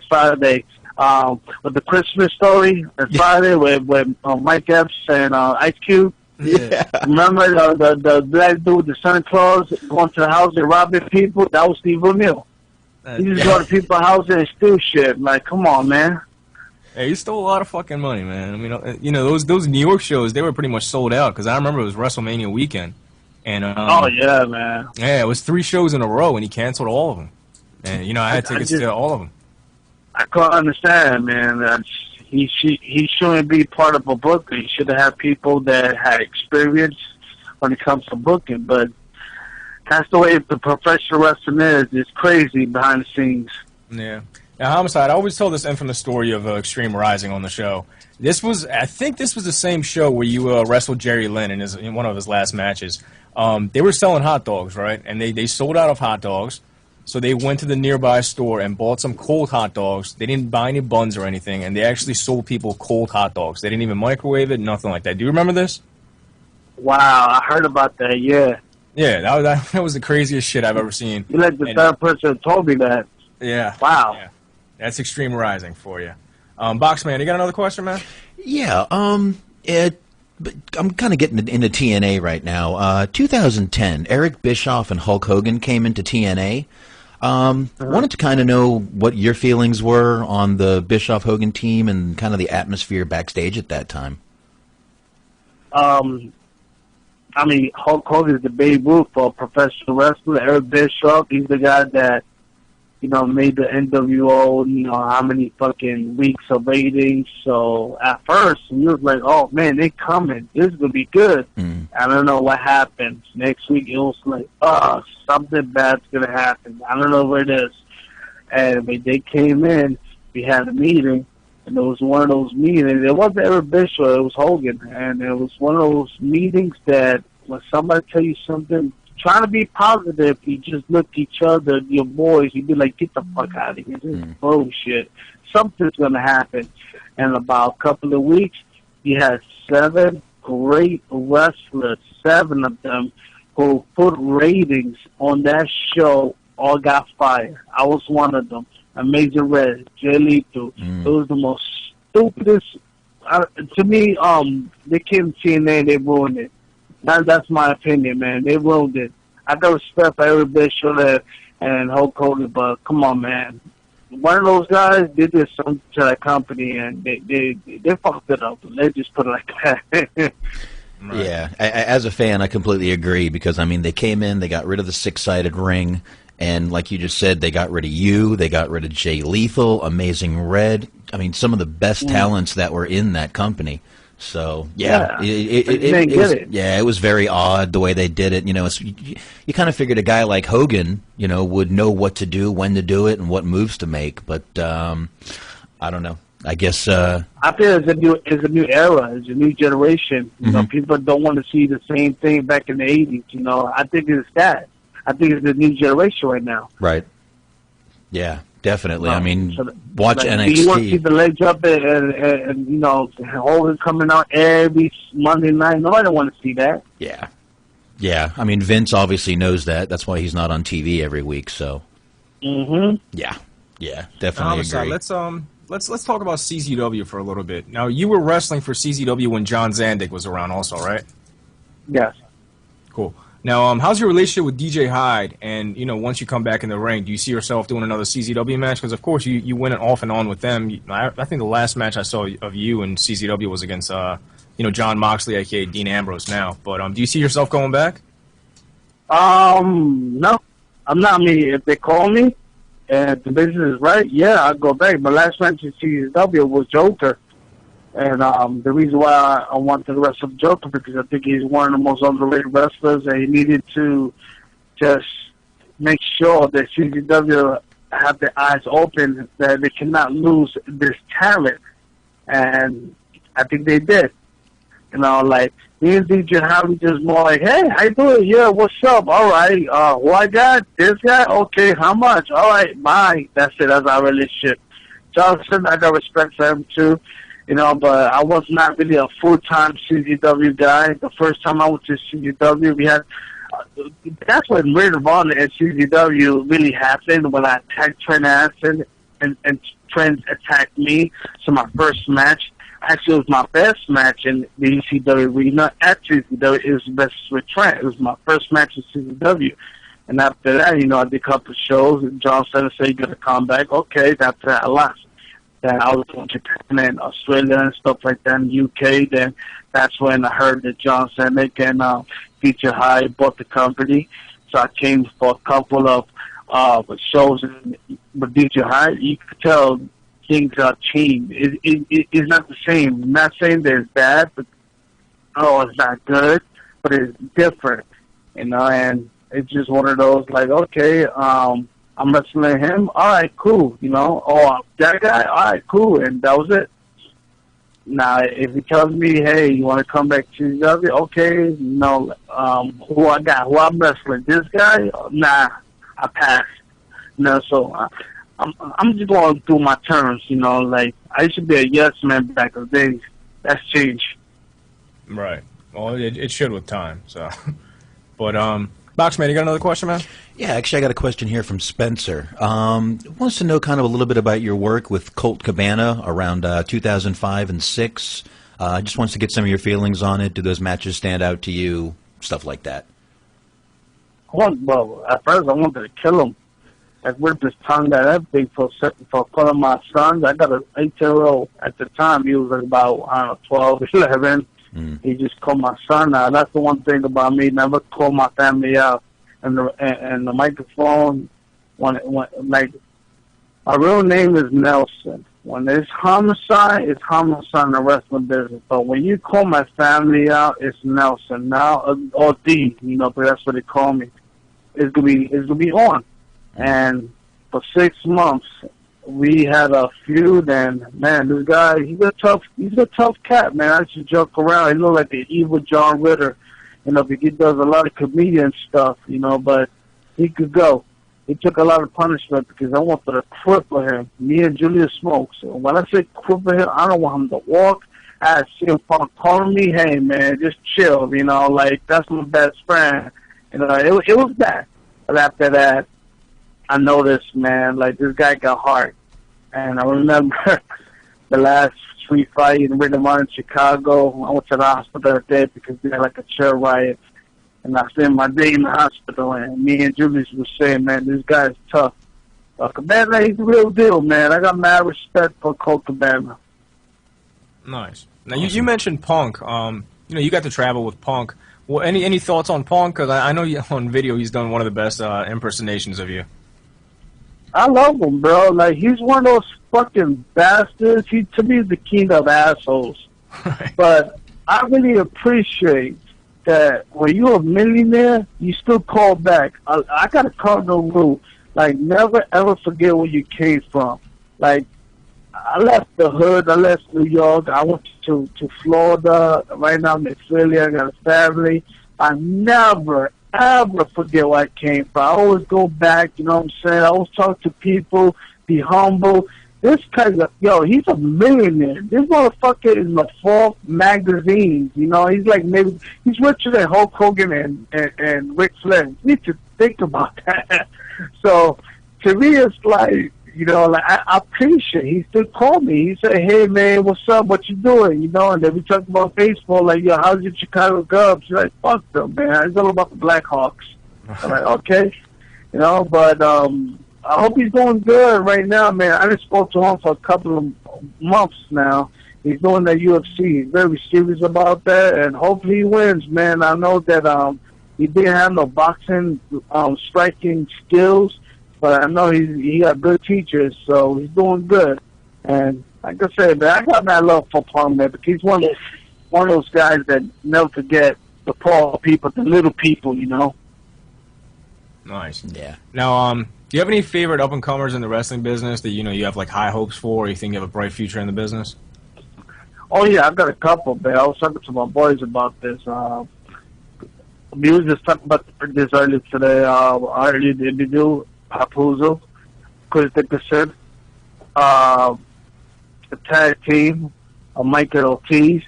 Friday with the Christmas story? Friday with Mike Epps and Ice Cube. Yeah. Remember the black dude with the Santa Claus going to the house and robbing people? That was Steve O'Neill. He just go to people's houses and steal shit. Like, come on, man. Hey, he stole a lot of fucking money, man. I mean, those New York shows, they were pretty much sold out because I remember it was WrestleMania weekend, and oh yeah, man. Yeah, it was 3 shows in a row, and he canceled all of them. And I had tickets to all of them. I can't understand, man. He shouldn't be part of a booker. He should have had people that had experience when it comes to booking. But that's the way the professional wrestling is. It's crazy behind the scenes. Yeah. Now, Homicide, I always tell this infamous story of Extreme Rising on the show. I think this was the same show where you wrestled Jerry Lynn in one of his last matches. They were selling hot dogs, right? And they sold out of hot dogs. So they went to the nearby store and bought some cold hot dogs. They didn't buy any buns or anything, and they actually sold people cold hot dogs. They didn't even microwave it, nothing like that. Do you remember this? Wow, I heard about that, yeah. Yeah, that was the craziest shit I've ever seen. You're like the third person who told me that. Yeah. Wow. Yeah. That's Extreme Rising for you. Boxman, you got another question, man? Yeah, I'm kind of getting into TNA right now. 2010, Eric Bischoff and Hulk Hogan came into TNA. Wanted to kind of know what your feelings were on the Bischoff-Hogan team and kind of the atmosphere backstage at that time. I mean, Hulk Hogan is the Babe Ruth for professional wrestler. Eric Bischoff, he's the guy that, made the NWO, how many fucking weeks of ratings. So at first, we was like, oh, man, they coming. This is going to be good. I don't know what happens. Next week, it was like, something bad's going to happen. I don't know what it is. And when they came in, we had a meeting, and it was one of those meetings. It wasn't Eric Bischoff, it was Hogan. And it was one of those meetings that when somebody tell you something, trying to be positive, you just look at each other, your boys, you'd be like, get the fuck out of here. This is bullshit. Something's going to happen. And in about a couple of weeks, you had 7 great wrestlers, 7 of them, who put ratings on that show, all got fired. I was one of them. Amazing Red, Jay Lethal. It was the most stupidest. To me, they came to TNA, they ruined it. That's my opinion, man. They ruined it. I got respect for Eric Bischoff and Hulk Hogan, but come on, man. One of those guys, they did something to that company, and they fucked it up. Let's just put it like that. Right. Yeah, as a fan, I completely agree because, I mean, they came in, they got rid of the 6-sided ring, and like you just said, they got rid of you, they got rid of Jay Lethal, Amazing Red. I mean, some of the best talents that were in that company. So it was very odd the way they did it. You kind of figured a guy like Hogan, would know what to do, when to do it, and what moves to make. But I don't know. I guess I feel it's a new era. It's a new generation. People don't want to see the same thing back in the 80s. I think it's that. I think it's the new generation right now. Right. Yeah. Definitely. I mean, watch NXT. You want to see the legs up and Hogan coming out every Monday night. Nobody want to see that. Yeah. Yeah. I mean, Vince obviously knows that. That's why he's not on TV every week. So. Yeah. Yeah. Definitely agree. Let's talk about CZW for a little bit. Now, you were wrestling for CZW when John Zandig was around, also, right? Yes. Cool. Now, how's your relationship with DJ Hyde? And, once you come back in the ring, do you see yourself doing another CZW match? Because, of course, you went off and on with them. I think the last match I saw of you in CZW was against, John Moxley, a.k.a. Dean Ambrose now. But do you see yourself going back? No. I'm not. I mean, if they call me and the business is right, yeah, I'll go back. My last match in CZW was Joker. And the reason why I wanted to wrestle Joker because I think he's one of the most underrated wrestlers, and he needed to just make sure that CZW have their eyes open, that they cannot lose this talent. And I think they did. Me and DJ Howdy just more like, hey, how you doing? Yeah, what's up? All right. Who I got? This guy? Okay, how much? All right, bye. That's it. That's our relationship. Johnson, I got respect for him, too. But I was not really a full-time CZW guy. The first time I went to CZW, we had... that's when Ring of Honor and CZW really happened, when I attacked Trent Anderson and Trent attacked me. So my first match, actually it was my best match in the ECW arena at CZW. It was the best with Trent. It was my first match in CZW. And after that, I did a couple of shows, and John said, you got to come back. Okay, after that, I lost. Then I was in Japan and Australia and stuff like that in the UK. Then that's when I heard that John Semick and Feature High bought the company. So I came for a couple of shows with Feature High. You could tell things are changed. It's not the same. I'm not saying that it's bad, but it's not good, but it's different, you know. And it's just one of those like, okay, I'm wrestling him. All right, cool. You know, that guy. All right, cool. And that was it. Now, if he tells me, hey, you want to come back to the okay, you know, who I'm wrestling, this guy, nah, I pass. You know, so I'm just going through my terms, you know, like, I used to be a yes man back in the days. That's changed. Right. Well, it should with time, so. But, Boxman, you got another question, man? Yeah, actually, I got a question here from Spencer. Wants to know kind of a little bit about your work with Colt Cabana around 2005 and 6. Just wants to get some of your feelings on it. Do those matches stand out to you? Stuff like that. Well, at first I wanted to kill him. Like, rip his tongue out, everything for calling my sons. I got an 8-year-old at the time. He was like about, I don't know, 12, 11. He just called my son out. That's the one thing about me. Never call my family out. And the microphone, when like, my real name is Nelson. When it's Homicide, it's Homicide in the wrestling business. But when you call my family out, it's Nelson. Now, or D, you know, but that's what they call me. It's gonna be on. And for 6 months, we had a feud, and man, this guy, he's a tough cat, man. I used to joke around. He looked like the evil John Ritter, you know, because he does a lot of comedian stuff, you know, but he could go. He took a lot of punishment because I wanted to cripple him. Me and Julius Smokes. So when I say cripple him, I don't want him to walk. I see him calling me, hey man, just chill, you know, like that's my best friend. You know, it was bad. But after that, I noticed, man, like, this guy got heart. And I remember the last street fight in Ring of Honor in Chicago. I went to the hospital that day because we had, like, a chair riot. And I spent my day in the hospital. And me and Julius was saying, man, this guy is tough. Cabana, he's the real deal, man. I got mad respect for Colt Cabana. Nice. Now, you mentioned Punk. You know, you got to travel with Punk. Well, any thoughts on Punk? Because I know on video he's done one of the best impersonations of you. I love him, bro. Like, he's one of those fucking bastards. He, to me, is the king of assholes. Right. But I really appreciate that when you're a millionaire, you still call back. I got a cardinal rule. Like, never, ever forget where you came from. Like, I left the hood. I left New York. I went to Florida. Right now I'm in Philly. I got a family. I never, ever forget where I came from. I always go back, you know what I'm saying? I always talk to people, be humble. This kind of, he's a millionaire. This motherfucker is in the Forbes magazines, you know? He's like, maybe, he's richer than Hulk Hogan and Ric Flair. You need to think about that. So, to me, it's like, you know, like, I appreciate it. He still called me. He said, hey, man, what's up? What you doing? You know, and then we talked about baseball, like, how's your Chicago Cubs? You're like, fuck them, man. It's all about the Blackhawks. I'm like, okay. You know, but I hope he's doing good right now, man. I just spoke to him for a couple of months now. He's doing that UFC. He's very serious about that, and hopefully he wins, man. I know that he didn't have no boxing striking skills, but I know he got good teachers, so he's doing good. And like I said, man, I got mad love for Punk, man, because he's one of those guys that never forget the poor people, the little people, you know. Nice. Yeah. Now, do you have any favorite up-and-comers in the wrestling business that, you know, you have, like, high hopes for, or you think you have a bright future in the business? Oh, yeah, I've got a couple, man. I was talking to my boys about this. We were just talking about this earlier today. Earlier they do Papuzo, Chris Dickerson, the tag team, Michael Ortiz,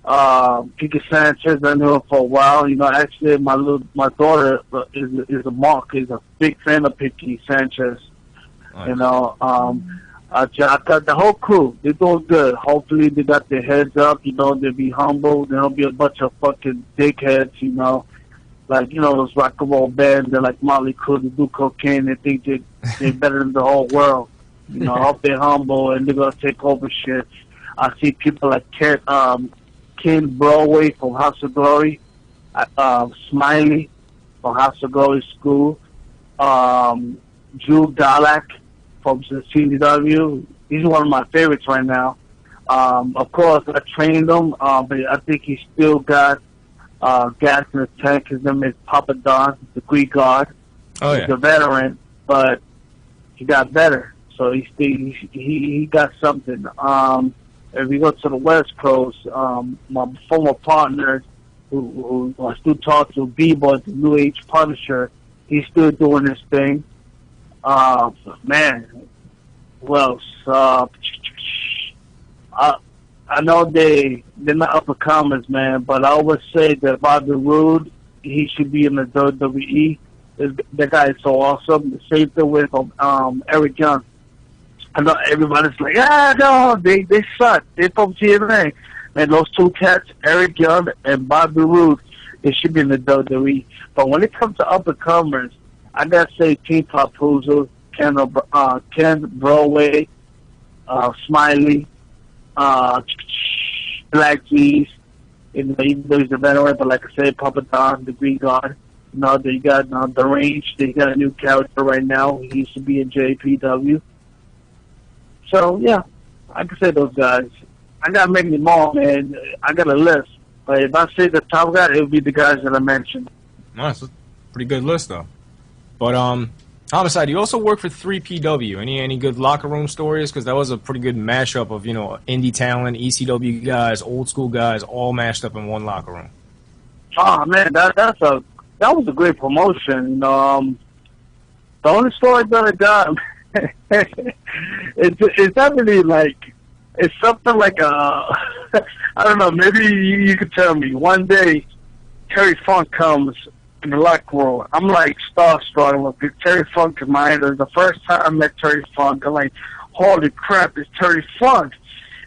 Kike Sanchez. I knew him for a while. You know, actually, my daughter is a big fan of Kike Sanchez. Nice. You know, I got the whole crew. They're doing good. Hopefully, they got their heads up. You know, they'll be humble. They don't be a bunch of fucking dickheads. You know. Like, you know, those rock and roll bands, they're like Motley Crue, they do cocaine, they think they're better than the whole world. hope they're humble and they're gonna take over shit. I see people like Ken Broadway from House of Glory, Smiley from House of Glory School, Drew Dalek from the CW. He's one of my favorites right now. Of course, I trained him, but I think he still got gas in the tank. His name is Papa Don, the Greek god. Oh, yeah. He's a veteran, but he got better. So he got something. If we go to the West Coast, my former partner, who I still talk to, B-Boy, the New Age Punisher, he's still doing his thing. Man, well, I know they're not upper comers, man, but I always say that Bobby Roode, he should be in the WWE. That guy is so awesome. The same thing with Eric Young. I know everybody's like, no, they suck. They from TNA. Man, those two cats, Eric Young and Bobby Roode, they should be in the WWE. But when it comes to upper comers, I gotta say Team Papuzo, Ken Broadway, Smiley, Black G's, even though he's a veteran, but like I said, Papa Don, the Green God. They got The Range. They got a new character right now. He used to be in JPW. So, yeah, I can say those guys. I got many more, man. I got a list. But if I say the top guy, it would be the guys that I mentioned. Nice. That's a pretty good list, though. But, Homicide, you also work for 3PW. Any good locker room stories? Because that was a pretty good mashup of, indie talent, ECW guys, old school guys, all mashed up in one locker room. Oh, man, that was a great promotion. The only story that I got, it's not really like, it's something like I don't know, maybe you could tell me. One day, Terry Funk comes in the locker room. I'm like starstruck. Look, Terry Funk is my idol. The first time I met Terry Funk, I'm like, holy crap, it's Terry Funk.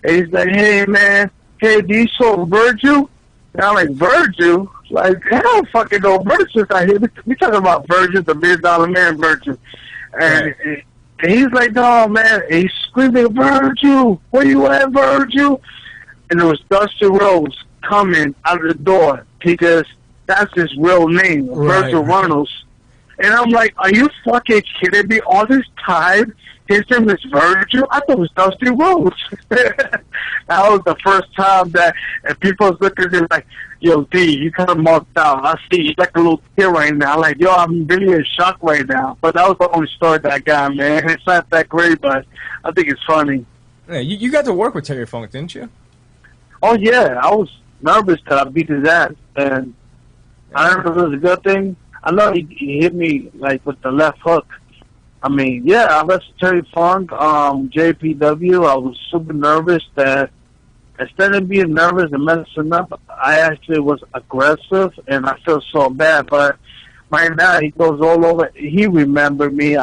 And he's like, hey, man, do you saw Virgil? And I'm like, Virgil? Like, I don't fucking know Virgil's out here. We talking about Virgil, the $1 million man Virgil. And he's like, no, man. And he's screaming, Virgil, where you at, Virgil? And there was Dusty Rhodes coming out of the door because that's his real name, Virgil Runnels. And I'm like, are you fucking kidding me? All this time, his name is Virgil? I thought it was Dusty Rhodes. That was the first time that, and people was looking at me like, yo, D, you kind of marked out. I see you like a little kid right now. Like, yo, I'm really in shock right now. But that was the only story that I got, man. It's not that great, but I think it's funny. Yeah, you got to work with Terry Funk, didn't you? Oh, yeah. I was nervous that I beat his ass. And I don't know if it was a good thing. I know he hit me, like, with the left hook. I mean, yeah, I wrestled Terry Funk, JPW. I was super nervous that instead of being nervous and messing up, I actually was aggressive, and I feel so bad. But right now, he goes all over. He remembered me.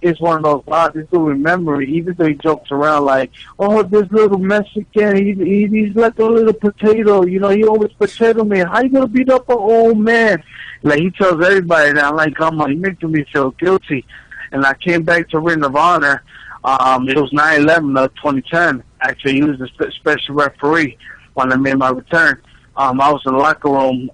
It's one of those guys he still remember me, even though he jokes around like, oh, this little Mexican, he's like a little potato. He always potato me. How you going to beat up an old man? Like, he tells everybody that. I'm like, come on, you're making me feel guilty. And I came back to Ring of Honor. It was 9/11 of 2010. Actually, he was the special referee when I made my return. I was in the locker room,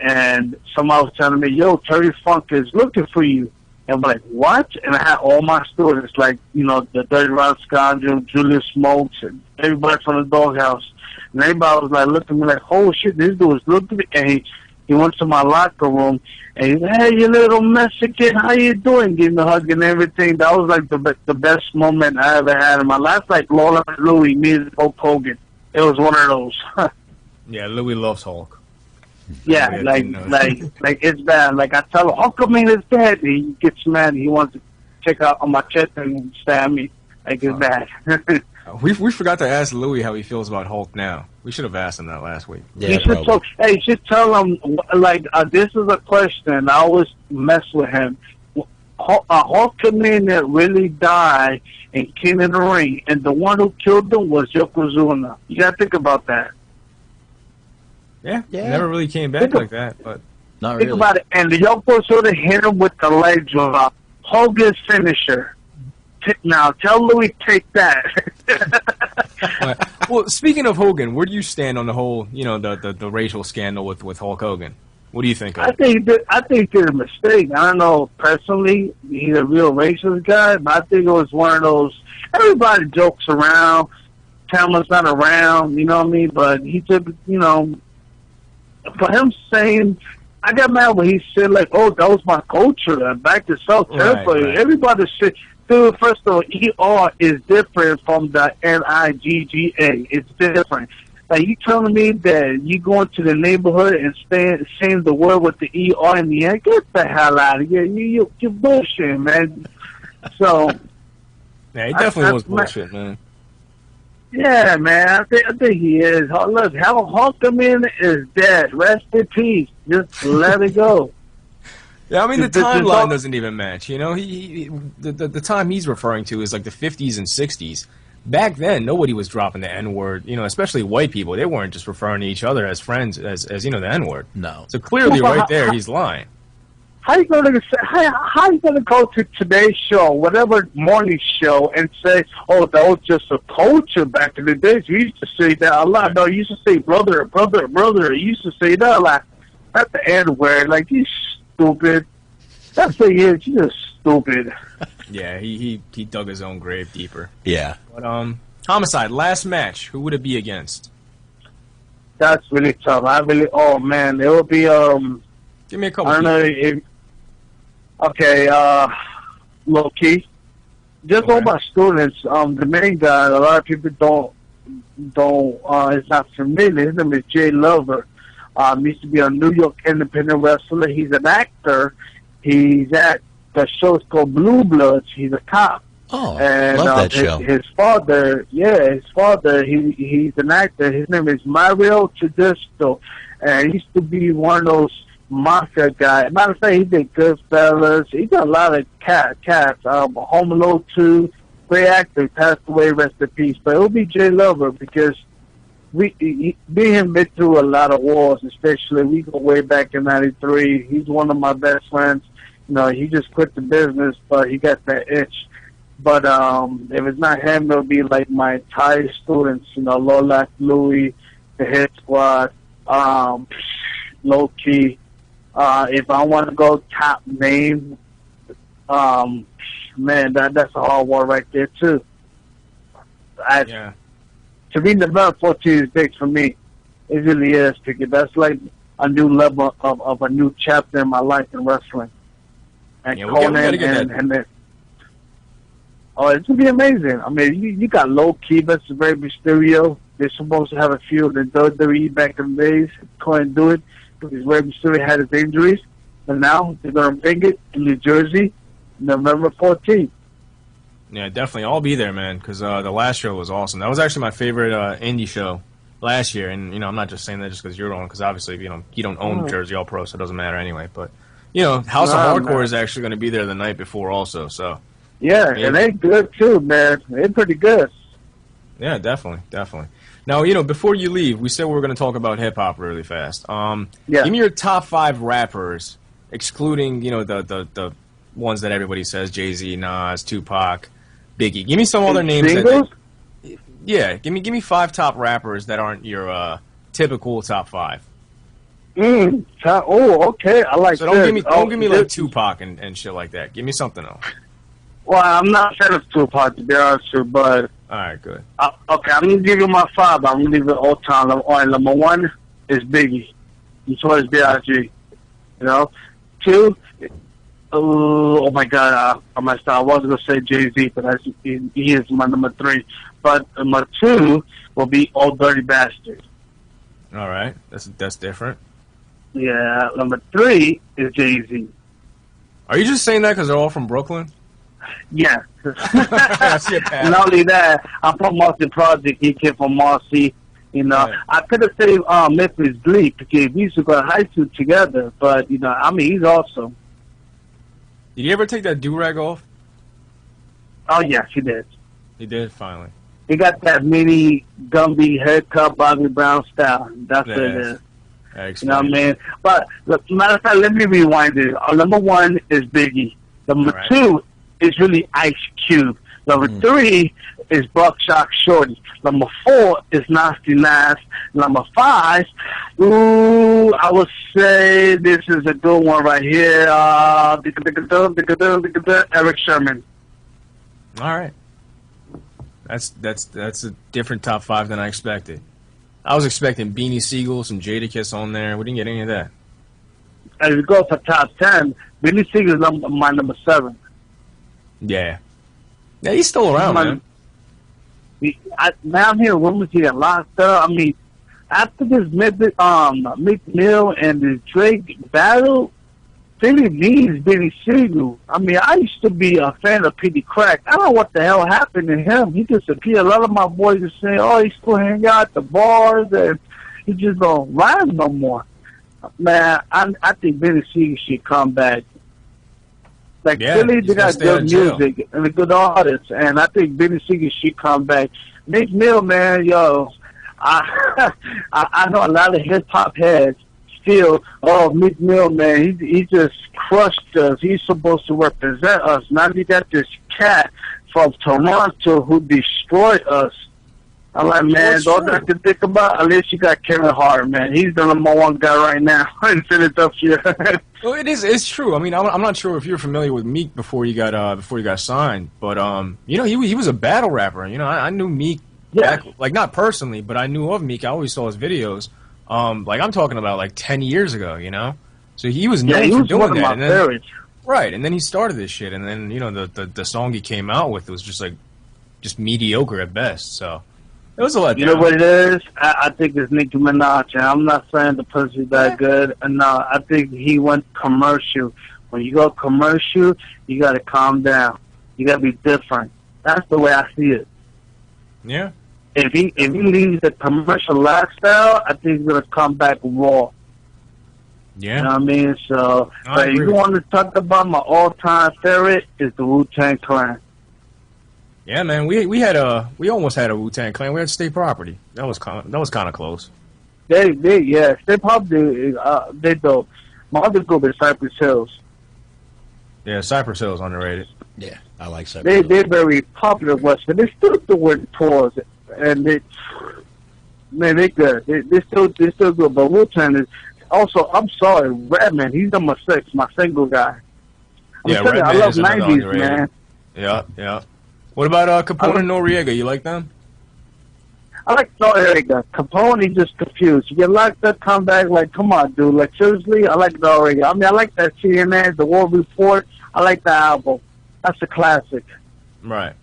and somebody was telling me, yo, Terry Funk is looking for you. And I'm like, what? And I had all my students, like, the Dirty Rod Scoundrel, Julius Smokes, and everybody from the Doghouse. And everybody was like looking at me like, oh, shit, this dude is looking at me. And he went to my locker room, and he said, hey, you little Mexican, how you doing? Gave me a hug and everything. That was like the best moment I ever had in my life. Like Lola and Louie meeting Hulk Hogan. It was one of those. Yeah, Louie loves Hulk. Yeah, like it's bad. Like I tell him, Hulk, man, it's bad. He gets mad. He wants to check out on my chest and stab me. Like it's bad. We forgot to ask Louie how he feels about Hulk now. We should have asked him that last week. Yeah, you should tell him, like, this is a question. I always mess with him. Hulk Commander really died and came in the ring, and the one who killed him was Yokozuna. You got to think about that. Yeah, never really came back like that, but not really. Think about it. And the Yokozuna hit him with the leg drop. Hogan's finisher. now tell Louis take that. Well, speaking of Hogan, where do you stand on the whole, the racial scandal with Hulk Hogan? What do you think of it? I think he did a mistake. I don't know personally. He's a real racist guy, but I think it was one of those. Everybody jokes around. Tama's not around, you know what I mean? But he took, for him saying, I got mad when he said, like, oh, that was my culture. Back to South Tampa. Right. Everybody said, dude, first of all, ER is different from the NIGGA. It's different. Like, you telling me that you go into the neighborhood and saying the word with the ER in the end? Get the hell out of here. You're bullshit, man. So. Yeah, he definitely was bullshit, man. Yeah, man, I think he is. Look, Hulk is dead. Rest in peace. Just let it go. Yeah, I mean, the timeline doesn't even match. The time he's referring to is like the 50s and 60s. Back then, nobody was dropping the N-word, especially white people. They weren't just referring to each other as friends as the N-word. No. So clearly right there, he's lying. How you gonna go to today's show, whatever morning show, and say, "Oh, that was just a culture back in the days"? You used to say that a lot. No, you used to say brother. You used to say that a lot. Not the N word. Like, you stupid. That's the is. You're just stupid. Yeah, he dug his own grave deeper. Yeah. But Homicide, last match. Who would it be against? That's really tough. Oh man, it would be Give me a couple. I don't know if. Okay, low key. Just all my students. The main guy. A lot of people don't. It's not familiar. His name is Jay Lover. Used to be a New York independent wrestler. He's an actor. He's at the show's called Blue Bloods. He's a cop. Oh, and love that show. His father, he's an actor. His name is Mario Tedesco, and he used to be one of those mafia guy. Matter of fact, he did Goodfellas. He got a lot of cats. Home Alone 2, great actor, passed away, rest in peace. But it'll be Jay Lover because me and him been through a lot of wars, especially we go way back in '93. He's one of my best friends. He just quit the business, but he got that itch. But if it's not him, it'll be like my entire students, Lola, Louis, the Hit Squad, Low Key. If I want to go top name, man, that's a hard one right there too. To be November 14 is big for me. It really is, because that's like a new level of a new chapter in my life in wrestling. And Cornette and then, oh, it's gonna be amazing. I mean, you got Low Key versus Rey Mysterio. They're supposed to have a feud in WWE back in the days. Couldn't do it because Rey Mysterio had his injuries. But now they're gonna bring it in New Jersey, November 14th. Yeah, definitely. I'll be there, man, because the last show was awesome. That was actually my favorite indie show last year. And I'm not just saying that just because you're on, because obviously you don't own Jersey All Pro, so it doesn't matter anyway. But House of Hardcore is actually going to be there the night before also. So yeah, and they're good too, man. They're pretty good. Yeah, definitely. Now, before you leave, we said we were going to talk about hip hop really fast. Give me your top 5 rappers, excluding the ones that everybody says: Jay-Z, Nas, Tupac, Biggie. Give me some other names. Give me 5 top rappers that aren't your typical top 5. Okay. I like. So don't give me like Tupac and shit like that. Give me something else. Well, I'm not a fan of Tupac, to be honest with you, but all right, good. Okay, I'm gonna give you my 5. I'm gonna leave it all time. Number 1 is Biggie. Notorious B.I.G. 2. Oh my God, I messed up. I was gonna say Jay-Z, but he is my number 3. But number 2 will be Old Dirty Bastard. All right, that's different. Yeah, number 3 is Jay-Z. Are you just saying that because they're all from Brooklyn? Yeah. Not only that, I'm from Marcy Project. He came from Marcy. Right. I could have said Memphis Bleak because we used to go to high school together. But he's awesome. Did he ever take that do-rag off? Oh yes, he did. He did finally. He got that mini Gumby haircut, Bobby Brown style. That's what it is. You know what I mean? But matter of fact, let me rewind it. Number 1 is Biggie. Number 2 is really Ice Cube. Number 3 is Buckshot Shorty. Number 4 is Nasty Nas. Number 5, I would say this is a good one right here. Eric Sherman. All right. That's a different top 5 than I expected. I was expecting Beanie Siegel, some Jadakiss on there. We didn't get any of that. As we go for top 10, Beanie Siegel is my number 7. Yeah. Yeah, he's still around, man. I'm hearing rumors he got locked up. I mean, after this Meek Mill and the Drake battle, Philly needs Benny Siegel. I mean, I used to be a fan of Petey Crack. I don't know what the hell happened to him. He disappeared. A lot of my boys are saying, oh, he's still hanging out at the bars and he just don't rhyme no more. Man, I think Benny Siegel should come back. Like, yeah, Philly, they got good music and a good artists, and I think Benny Siegel should come back. Meek Mill, man, yo, I know a lot of hip-hop heads still, oh, Meek Mill, man, he just crushed us. He's supposed to represent us. Now you got this cat from Toronto who destroyed us. I'm like, man, all I can think about, at least you got Kevin Hart, man. He's the number 1 guy right now in Philadelphia. Well, it's true. I mean, I'm not sure if you're familiar with Meek before he got signed, but you know, he was a battle rapper. You know, I knew Meek, back, like not personally, but I knew of Meek. I always saw his videos. Like I'm talking about like 10 years ago. You know, so he was known for doing that. And then, right, and then he started this shit, and then you know the song he came out with was just mediocre at best. So. It was a letdown. You know what it is? I think it's Nicki Minaj, and I'm not saying the pussy's that good. No, I think he went commercial. When you go commercial, you got to calm down. You got to be different. That's the way I see it. Yeah. If he leaves the commercial lifestyle, I think he's gonna come back raw. Yeah. You know what I mean? So, but if you want to talk about my all-time favorite, is the Wu-Tang Clan. Yeah, man, we almost had a Wu-Tang Clan. We had state property. That was kind of close. They state property. They dope. My other group is Cypress Hills. Yeah, Cypress Hills underrated. Yeah, I like Cypress Hills. They're very popular Western. They still doing tours, and they good. They still good. But Wu-Tang is also. I'm sorry, Redman. He's number 6, my single guy. Redman I love is another 90s, underrated. man. Yeah. What about Capone and Noriega? You like them? I like Noriega. Capone, he's just confused. You get locked up, come back, like, come on, dude. Like, seriously, I like Noriega. I mean, I like that CNN, the War Report. I like the album. That's a classic. Right.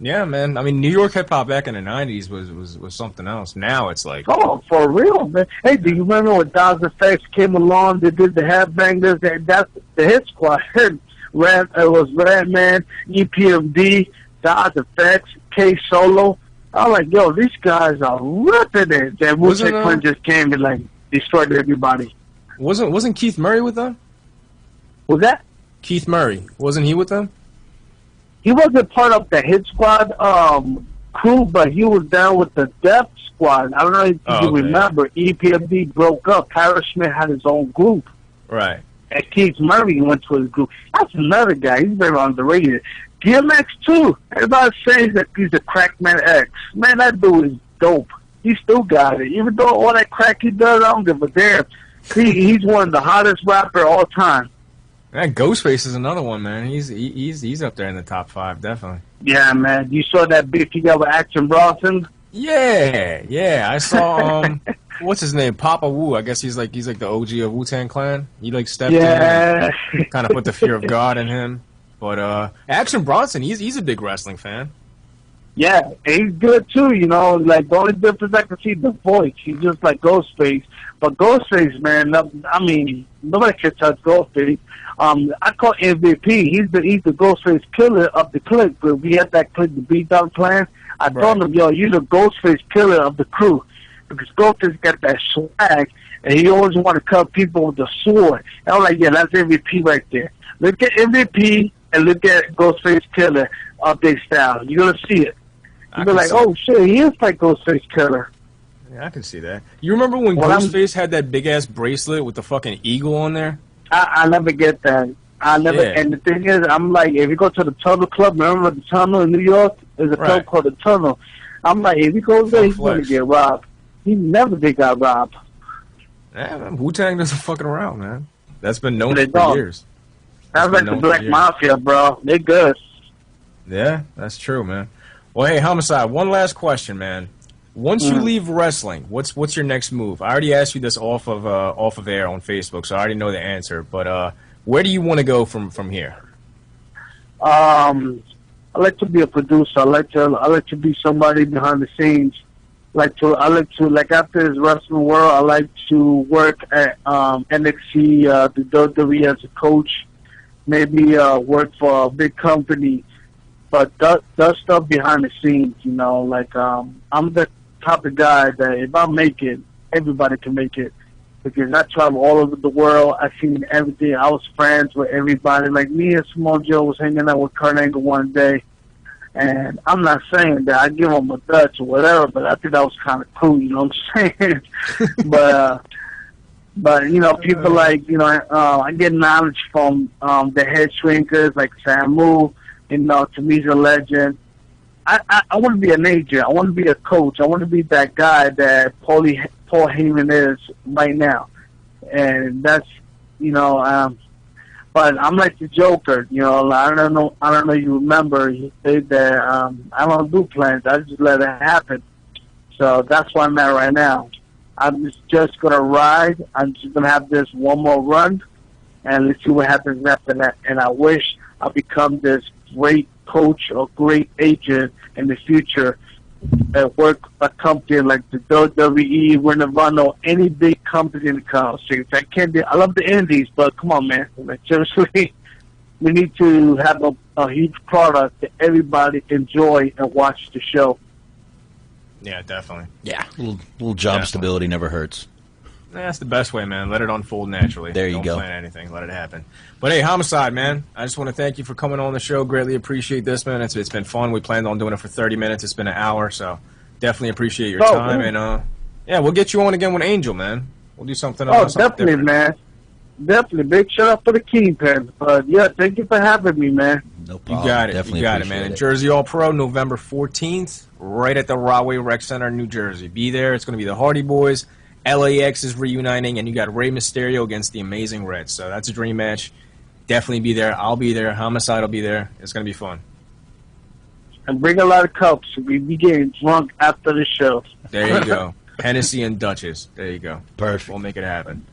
Yeah, man. I mean, New York hip-hop back in the 90s was something else. Now it's like... Oh, for real, man. Hey, do you remember when Dawes Effects came along? They did the Headbangers. That's the hit squad. It was Redman, EPMD, Dawes Effects, K Solo. I was like, yo, these guys are ripping it. That Wu-Tang Clan just came and like destroyed everybody. Wasn't Keith Murray with them? Was that Keith Murray? Wasn't he with them? He wasn't part of the Hit Squad crew, but he was down with the Death Squad. I don't know if you remember. EPMD broke up. Tyler Schmidt had his own group. Right. And Keith Murray went to his group. That's another guy. He's very underrated. DMX, too. Everybody says that he's a Crackman X. Man, that dude is dope. He still got it. Even though all that crack he does, I don't give a damn. He's one of the hottest rappers all time. Man, Ghostface is another one, man. He's up there in the top 5, definitely. Yeah, man. You saw that beef he got with Action Bronson? Yeah. I saw what's his name? Papa Wu. I guess he's like the OG of Wu-Tang Clan. He like stepped in and kind of put the fear of God in him. But Action Bronson, he's a big wrestling fan. Yeah, he's good too, you know. Like, the only difference I can see the voice. He's just like Ghostface. But Ghostface, man, I mean, nobody can touch Ghostface. I call MVP. He's the Ghostface killer of the clique. But we had that clique, the Beatdown Clan. I told him, yo, you're the Ghostface killer of the crew. Because Ghostface got that swag, and he always want to cut people with the sword. And I'm like, yeah, that's MVP right there. Look at MVP and look at Ghostface Killer of their style. You're going to see it. You'll be like, oh, shit, he is like Ghostface Killer. Yeah, I can see that. You remember when Ghostface had that big-ass bracelet with the fucking eagle on there? I never get that. I never. Yeah. And the thing is, I'm like, if you go to the Tunnel Club, remember the Tunnel in New York? There's a club called the Tunnel. I'm like, if he goes there, he's going to get robbed. He never did got robbed. Yeah, Wu-Tang doesn't fucking around, man. That's been known for years. That's like the Black Mafia, bro. They're good. Yeah, that's true, man. Well, hey, Homicide, one last question, man. Once you leave wrestling, what's your next move? I already asked you this off of air on Facebook, so I already know the answer. But where do you want to go from here? I like to be a producer. I like to be somebody behind the scenes. Like after this wrestling world, I like to work at NXT, the WWE as a coach. Maybe work for a big company, but does stuff behind the scenes. You know, like I'm the type of guy that if I make it, everybody can make it. Because I travel all over the world. I've seen everything. I was friends with everybody. Like me and Small Joe was hanging out with Kurt Angle one day. And I'm not saying that I give him a Dutch or whatever, but I think that was kind of cool, you know what I'm saying? but you know, people like, you know, I get knowledge from the head shrinkers like Sabu, you know, to me's a legend. I want to be an agent. I want to be a coach. I want to be that guy that Paul Heyman is right now. And that's, you know, but I'm like the Joker, you know. I don't know. You remember? He said that I don't do plans. I just let it happen. So that's where I'm at right now. I'm just gonna ride. I'm just gonna have this one more run, and let's see what happens after that. And I wish I become this great coach or great agent in the future and work a company like the WWE, Ring of Honor, any big company in the country. I can't do. I love the indies, but come on, man. Like, seriously, we need to have a huge product that everybody enjoy and watch the show. Yeah, definitely. Yeah, little job stability never hurts. That's the best way, man. Let it unfold naturally. There you Don't go. plan anything. Let it happen. But hey, Homicide, man, I just want to thank you for coming on the show. Greatly appreciate this, man. It's been fun. We planned on doing it for 30 minutes. It's been an hour, so definitely appreciate your time. Man. And yeah, we'll get you on again with Angel, man. We'll do something. Definitely, different. man. Definitely. Big shout out for the Kingpin. But yeah, thank you for having me, man. No problem. You got it. Definitely you got it, man. And Jersey All Pro, November 14th, right at the Rahway Rec Center, New Jersey. Be there. It's going to be the Hardy Boys. LAX is reuniting, and you got Rey Mysterio against the Amazing Reds. So that's a dream match. Definitely be there. I'll be there. Homicide will be there. It's going to be fun. And bring a lot of cups. We be getting drunk after the show. There you go. Hennessy and Dutchess. There you go. Perfect. We'll make it happen.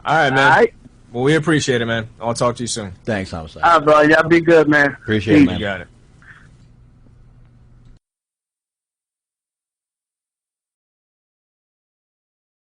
All right, man. All right. Well, we appreciate it, man. I'll talk to you soon. Thanks, Homicide. All right, bro. Y'all be good, man. Appreciate it, man. You got it.